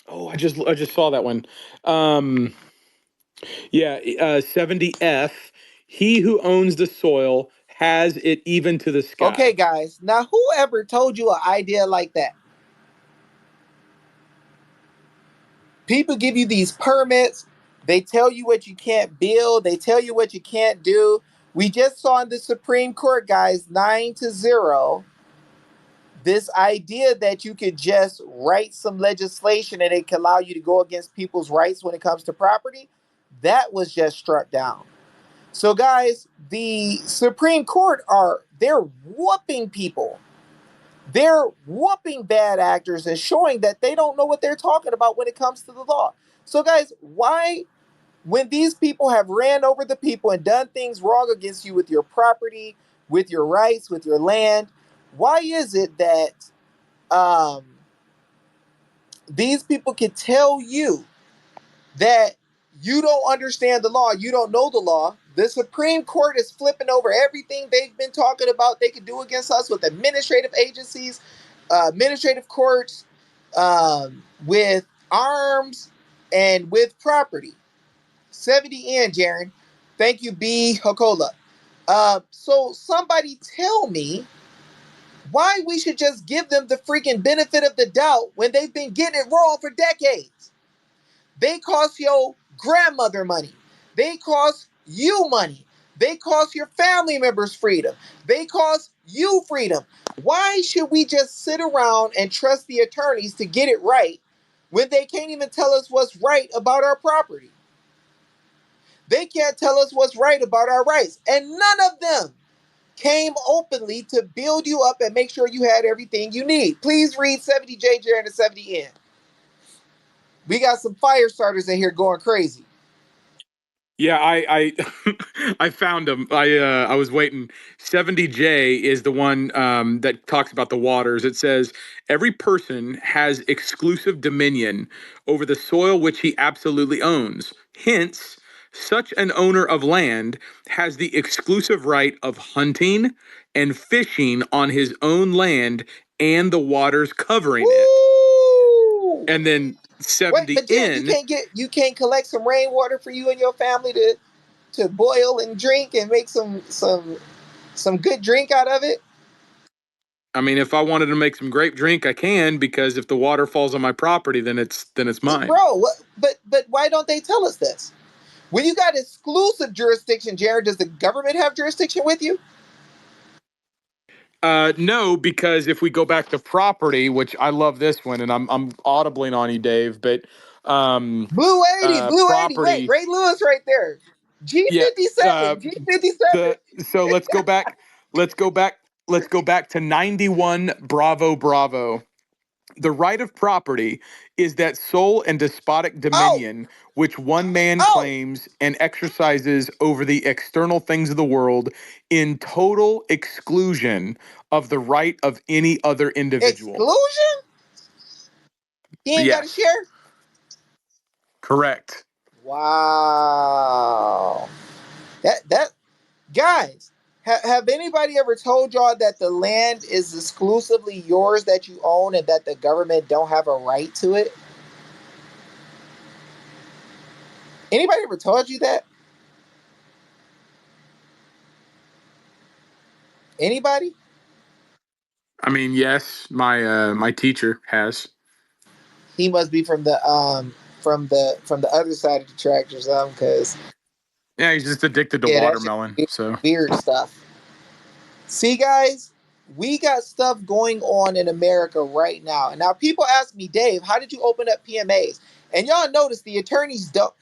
Oh, I just saw that one. Um, yeah, 70F. He who owns the soil has it even to the Okay, sky. guys. Now, whoever told you an idea like that? People give you these permits. They tell you what you can't build. They tell you what you can't do. We just saw in the Supreme Court, guys, 9-0, This idea that you could just write some legislation and it can allow you to go against people's rights when it comes to property, that was just struck down. So guys, the Supreme Court they're whooping people. They're whooping bad actors and showing that they don't know what they're talking about when it comes to the law. So guys, why, when these people have ran over the people and done things wrong against you with your property, with your rights, with your land, why is it that um, these people can tell you that you don't understand the law, you don't know the law? The Supreme Court is flipping over everything they've been talking about they could do against us with administrative agencies, administrative courts, with arms, and with property. 70 in, Jaron. Thank you, B. Hokola. So somebody tell me why we should just give them the freaking benefit of the doubt when they've been getting it wrong for decades. They cost your grandmother money. They cost you money. They cost your family members freedom. They cost you freedom. Why should we just sit around and trust the attorneys to get it right when they can't even tell us what's right about our property? They can't tell us what's right about our rights. And none of them came openly to build you up and make sure you had everything you need. Please read 70J Jaron and 70N. We got some fire starters in here going crazy. Yeah, I found them. I was waiting. 70J is the one that talks about the waters. It says every person has exclusive dominion over the soil which he absolutely owns. Hence, such an owner of land has the exclusive right of hunting and fishing on his own land and the waters covering it. Woo! And then Wait, but Jared, 70N. you can't collect some rainwater for you and your family to boil and drink and make some good drink out of it? I mean, if I wanted to make some grape drink, I can, because if the water falls on my property, then it's mine. Bro, but why don't they tell us this? When you got exclusive jurisdiction, Jared, does the government have jurisdiction with you? No, because if we go back to property, which I love this one, and I'm audibling on you, Dave, but Blue 80, Blue 80. Wait, property, Ray Lewis right there. yeah. G57, G57. So let's go back. Let's go back. Let's go back to 91. Bravo, bravo. The right of property is that sole and despotic Oh, dominion which one man oh, claims and exercises over the external things of the world in total exclusion of the right of any other individual. exclusion? He ain't got a Yes, share? correct. Wow. That guys, have anybody ever told y'all that the land is exclusively yours that you own and that the government don't have a right to it? Anybody ever told you that? Anybody? I mean, yes, my teacher has. He must be from the other side of the tracks or something, because Yeah, he's just addicted to yeah, that's just watermelon. So weird stuff. See, guys, we got stuff going on in America right now. And now people ask me, Dave, how did you open up PMAs? And y'all notice the attorneys don't.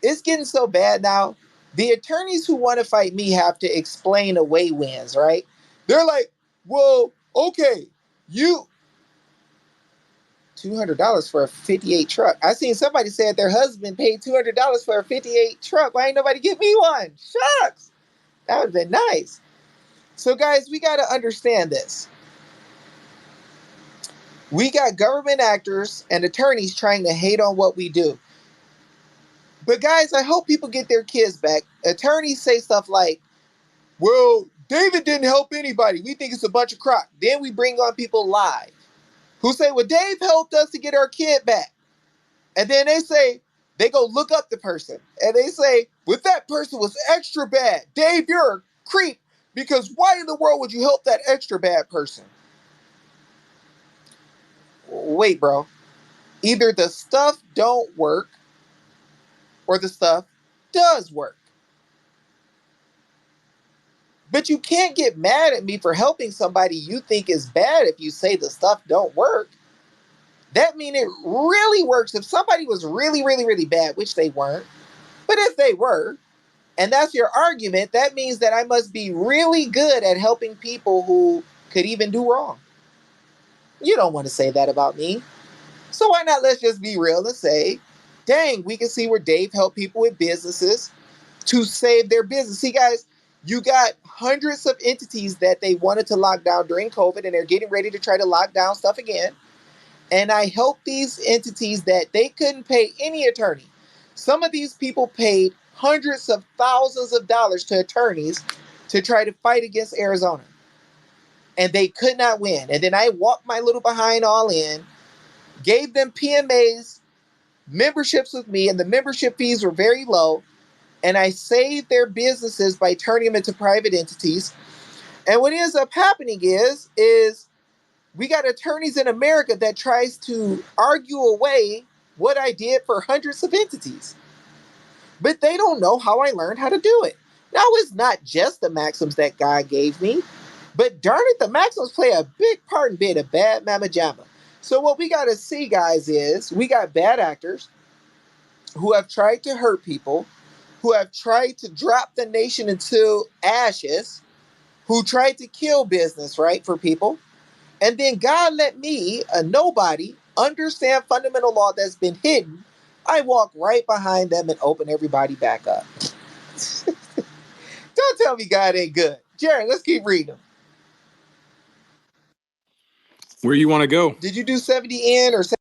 It's getting so bad now. The attorneys who want to fight me have to explain away wins, right? They're like, well, okay, you $200 for a 58 truck. I seen somebody said their husband paid $200 for a 58 truck. Why ain't nobody give me one? Shucks. That would have been nice. So, guys, we got to understand this. We got government actors and attorneys trying to hate on what we do. But, guys, I hope people get their kids back. Attorneys say stuff like, well, David didn't help anybody. We think it's a bunch of crap. Then we bring on people live who say, well, Dave helped us to get our kid back. And then they say, they go look up the person. And they say, well, that person was extra bad. Dave, you're a creep, because why in the world would you help that extra bad person? Wait, bro. Either the stuff don't work or the stuff does work. But you can't get mad at me for helping somebody you think is bad if you say the stuff don't work. That means it really works. If somebody was really, really, really bad, which they weren't, but if they were, and that's your argument, that means that I must be really good at helping people who could even do wrong. You don't want to say that about me. So why not let's just be real and say, dang, we can see where Dave helped people with businesses to save their business. See, guys, you got hundreds of entities that they wanted to lock down during COVID, and they're getting ready to try to lock down stuff again. And I helped these entities that they couldn't pay any attorney. Some of these people paid hundreds of thousands of dollars to attorneys to try to fight against Arizona. And they could not win. And then I walked my little behind all in, gave them PMAs, memberships with me, and the membership fees were very low. And I saved their businesses by turning them into private entities. And what ends up happening is we got attorneys in America that tries to argue away what I did for hundreds of entities. But they don't know how I learned how to do it. Now, it's not just the maxims that God gave me, but darn it, the maxims play a big part in being a bad mama jamma. So what we got to see, guys, is we got bad actors who have tried to hurt people, who have tried to drop the nation into ashes, who tried to kill business, right, for people. And then God let me, a nobody, understand fundamental law that's been hidden. I walk right behind them and open everybody back up. Don't tell me God ain't good. Jared, let's keep reading. Where you want to go? Did you do 70 in or 70?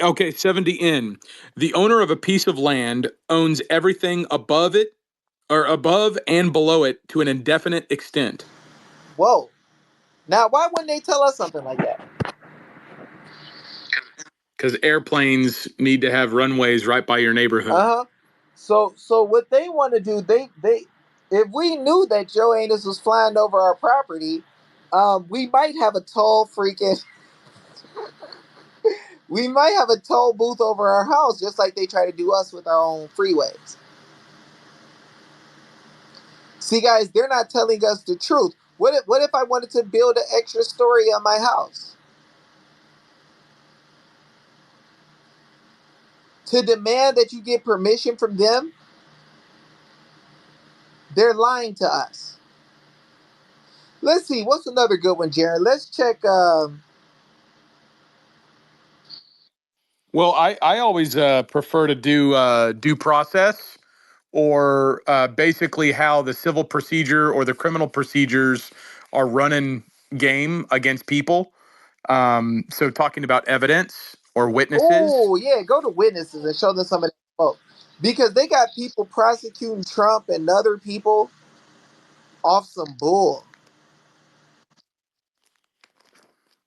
Okay, 70 in. The owner of a piece of land owns everything above it or above and below it to an indefinite extent. Whoa. Now, why wouldn't they tell us something like that? Because airplanes need to have runways right by your neighborhood. Uh-huh. So what they want to do, they if we knew that Joe Anus was flying over our property, we might have a toll freaking we might have a toll booth over our house, just like they try to do us with our own freeways. See, guys, they're not telling us the truth. What if I wanted to build an extra story on my house? To demand that you get permission from them, they're lying to us. Let's see, what's another good one, Jared? Let's check. Well, I always prefer to do due process or basically how the civil procedure or the criminal procedures are running game against people. So talking about evidence or witnesses. Oh, yeah, go to witnesses and show them some of that smoke. Because they got people prosecuting Trump and other people off some bull.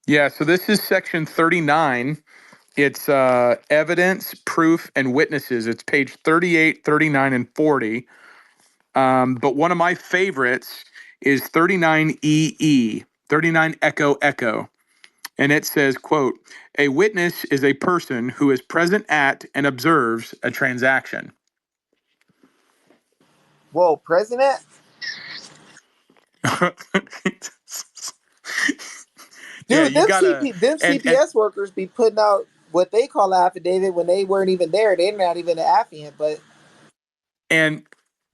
Yeah, so this is section 39. It's evidence, proof, and witnesses. It's page 38, 39, and 40. But one of my favorites is 39EE, 39 Echo Echo. And it says, quote, a witness is a person who is present at and observes a transaction. Whoa, President? Yeah, Dude, you gotta, them and CPS workers be putting out what they call affidavit when they weren't even there. They're not even an affiant, but and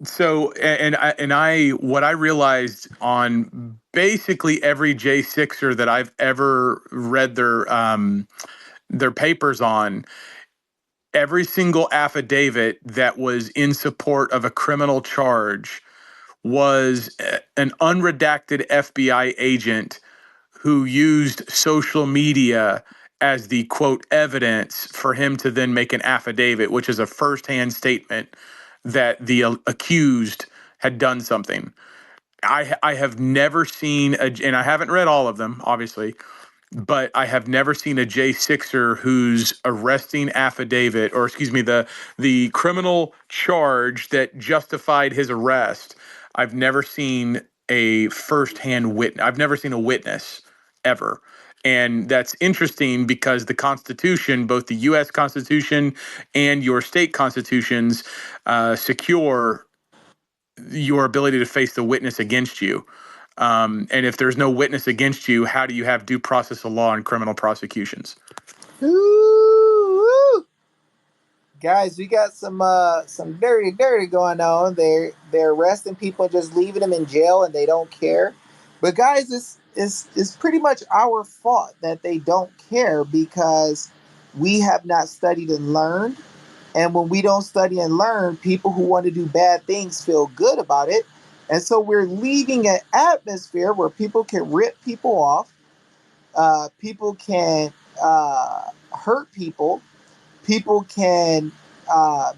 so and I what I realized on basically every J6er that I've ever read their papers on, every single affidavit that was in support of a criminal charge was an unredacted FBI agent who used social media as the quote evidence for him to then make an affidavit, which is a firsthand statement that the accused had done something. I have never seen and I haven't read all of them, obviously, but I have never seen a J6er whose arresting affidavit, or excuse me, the criminal charge that justified his arrest. I've never seen a firsthand witness. I've never seen a witness ever. And that's interesting because the Constitution, both the U.S. Constitution and your state constitutions, secure your ability to face the witness against you. And if there's no witness against you, how do you have due process of law in criminal prosecutions? Ooh, guys, we got some dirty going on. They're arresting people, just leaving them in jail, and they don't care. But guys, it's pretty much our fault that they don't care because we have not studied and learned. And when we don't study and learn, people who want to do bad things feel good about it. And so we're leaving an atmosphere where people can rip people off, people can hurt people, people can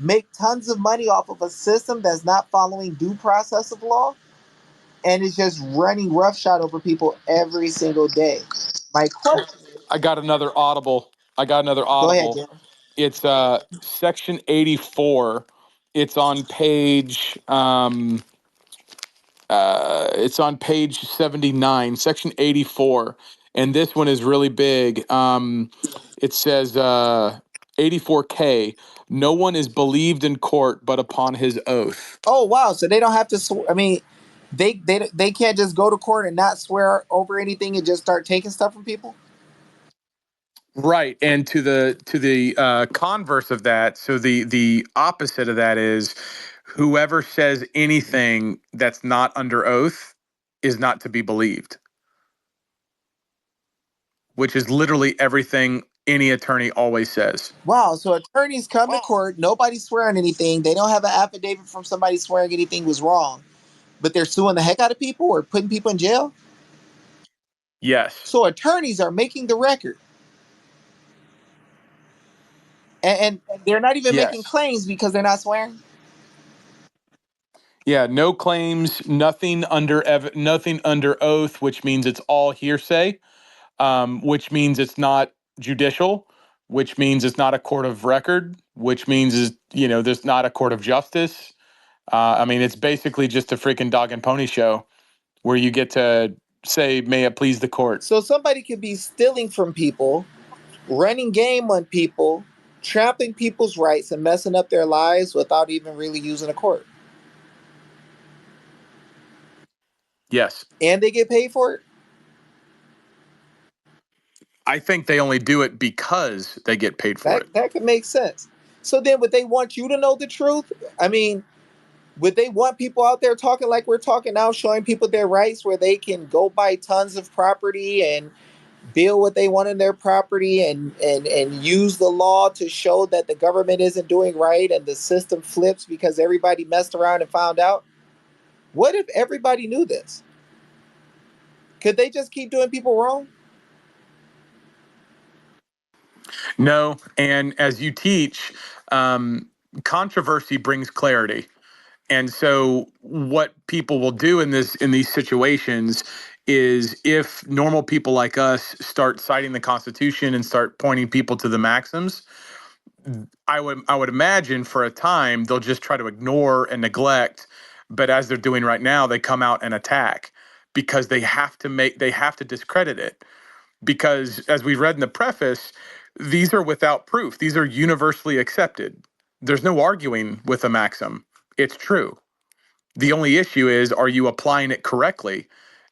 make tons of money off of a system that's not following due process of law, and it's just running roughshod over people every single day. My question is, I got another audible. go ahead, Jim. It's section 84. It's on page it's on page 79, section 84. And this one is really big. It says 84K, no one is believed in court but upon his oath. Oh wow! So they don't have to. I mean, they can't just go to court and not swear over anything and just start taking stuff from people. Right, and to the converse of that, so the opposite of that is whoever says anything that's not under oath is not to be believed, which is literally everything any attorney always says. Wow! So attorneys come to court, nobody's swearing anything. They don't have an affidavit from somebody swearing anything was wrong, but they're suing the heck out of people or putting people in jail. Yes. So attorneys are making the record, and they're not even making Yes. claims because they're not swearing. Yeah, no claims, nothing under oath, which means it's all hearsay, which means it's not judicial, which means it's not a court of record, which means there's not a court of justice. I mean, it's basically just a freaking dog and pony show where you get to say, "May it please the court." So somebody could be stealing from people, running game on people, trampling people's rights, and messing up their lives without even really using a court. Yes. And they get paid for it? I think they only do it because they get paid for it. That could make sense. So then would they want you to know the truth? I mean, would they want people out there talking like we're talking now, showing people their rights where they can go buy tons of property and build what they want in their property and use the law to show that the government isn't doing right and the system flips because everybody messed around and found out? What if everybody knew this? Could they just keep doing people wrong? No, and as you teach, controversy brings clarity. And so what people will do in these situations is if normal people like us start citing the Constitution and start pointing people to the maxims, I would imagine for a time they'll just try to ignore and neglect, but as they're doing right now, they come out and attack because they have to discredit it. Because as we read in the preface, these are without proof. These are universally accepted. There's no arguing with a maxim. It's true. The only issue is, are you applying it correctly?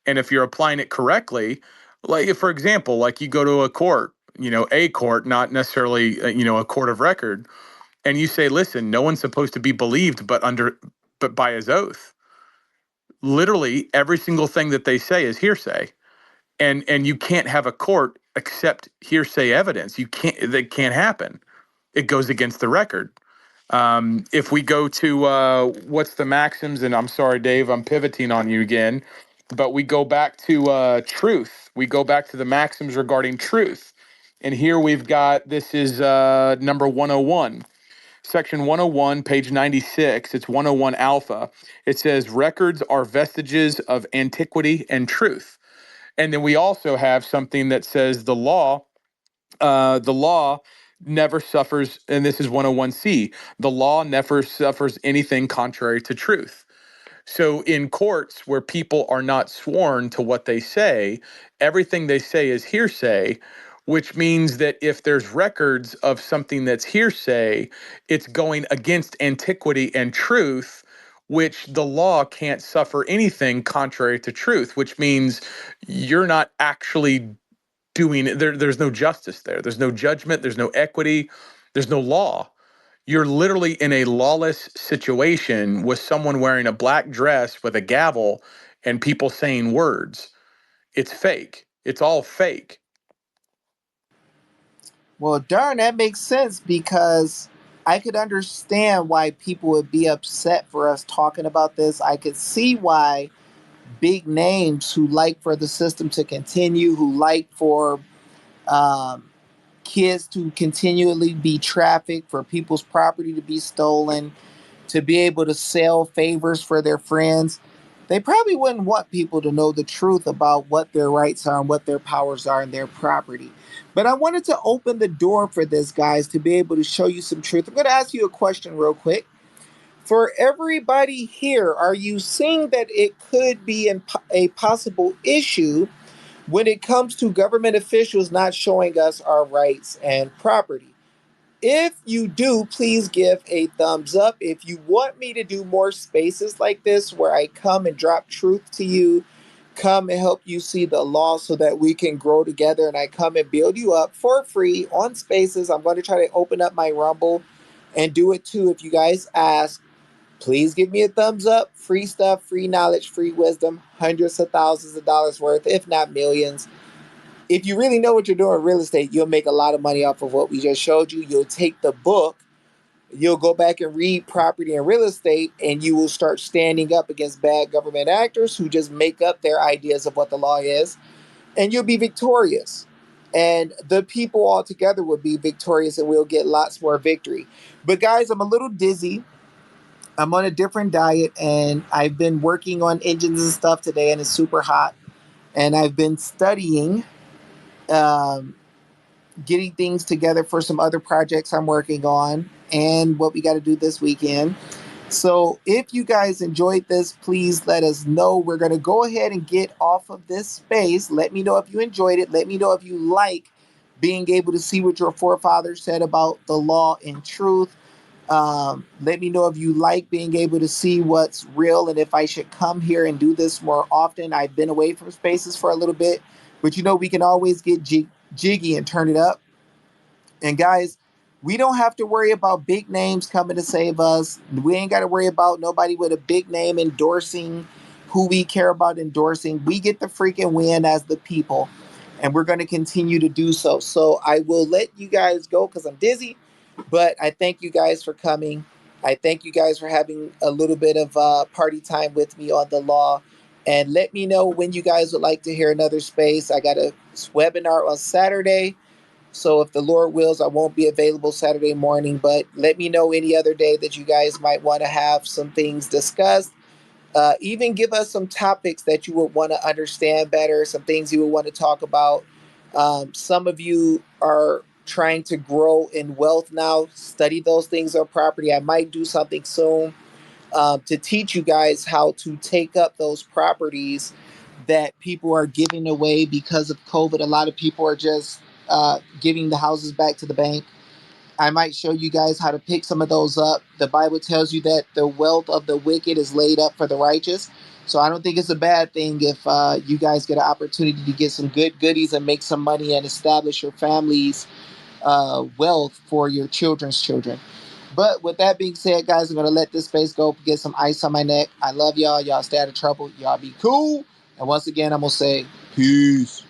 And if you're applying it correctly, like if, for example, like you go to a court, a court, not necessarily, a court of record, and you say, listen, no one's supposed to be believed but by his oath. Literally every single thing that they say is hearsay. And you can't have a court accept hearsay evidence. That can't happen. It goes against the record. If we go to what's the maxims, and I'm sorry, Dave, I'm pivoting on you again, but we go back to truth. We go back to the maxims regarding truth. And here we've got, this is number 101. Section 101, page 96, it's 101 alpha. It says records are vestiges of antiquity and truth. And then we also have something that says the law never suffers, and this is 101C, the law never suffers anything contrary to truth. So in courts where people are not sworn to what they say, everything they say is hearsay, which means that if there's records of something that's hearsay, it's going against antiquity and truth, which the law can't suffer anything contrary to truth, which means you're not actually doing it. There's no justice there. There's no judgment. There's no equity. There's no law. You're literally in a lawless situation with someone wearing a black dress with a gavel and people saying words. It's fake. It's all fake. Well, darn, that makes sense because I could understand why people would be upset for us talking about this. I could see why big names who like for the system to continue, who like for um, kids to continually be trafficked, for people's property to be stolen, to be able to sell favors for their friends. They probably wouldn't want people to know the truth about what their rights are and what their powers are and their property. But I wanted to open the door for this, guys, to be able to show you some truth. I'm going to ask you a question real quick. For everybody here, are you seeing that it could be a possible issue when it comes to government officials not showing us our rights and property? If you do, please give a thumbs up. If you want me to do more spaces like this where I come and drop truth to you, come and help you see the law so that we can grow together, and I come and build you up for free on spaces, I'm going to try to open up my Rumble and do it too. If you guys ask, please give me a thumbs up. Free stuff, free knowledge, free wisdom, hundreds of thousands of dollars worth, if not millions. If you really know what you're doing in real estate, you'll make a lot of money off of what we just showed you. You'll take the book, you'll go back and read property and real estate, and you will start standing up against bad government actors who just make up their ideas of what the law is, and you'll be victorious. And the people all together will be victorious, and we'll get lots more victory. But guys, I'm a little dizzy. I'm on a different diet, and I've been working on engines and stuff today, and it's super hot. And I've been studying, um, getting things together for some other projects I'm working on and what we got to do this weekend. So if you guys enjoyed this, please let us know. We're going to go ahead and get off of this space. Let me know if you enjoyed it. Let me know if you like being able to see what your forefathers said about the law and truth. Let me know if you like being able to see what's real and if I should come here and do this more often. I've been away from spaces for a little bit, but we can always get jiggy and turn it up. And guys, we don't have to worry about big names coming to save us. We ain't got to worry about nobody with a big name endorsing who we care about endorsing. We get the freaking win as the people, and we're going to continue to do so. So I will let you guys go because I'm dizzy, but I thank you guys for coming. I thank you guys for having a little bit of party time with me on the law. And let me know when you guys would like to hear another space. I got a webinar on Saturday. So if the Lord wills, I won't be available Saturday morning, but let me know any other day that you guys might want to have some things discussed. Even give us some topics that you would want to understand better, some things you would want to talk about. Some of you are trying to grow in wealth now. Study those things on property. I might do something soon to teach you guys how to take up those properties that people are giving away because of COVID. A lot of people are just giving the houses back to the bank. I might show you guys how to pick some of those up. The Bible tells you that the wealth of the wicked is laid up for the righteous. So I don't think it's a bad thing if you guys get an opportunity to get some good goodies and make some money and establish your family's wealth for your children's children. But with that being said, guys, I'm going to let this space go, get some ice on my neck. I love y'all. Y'all stay out of trouble. Y'all be cool. And once again, I'm going to say peace.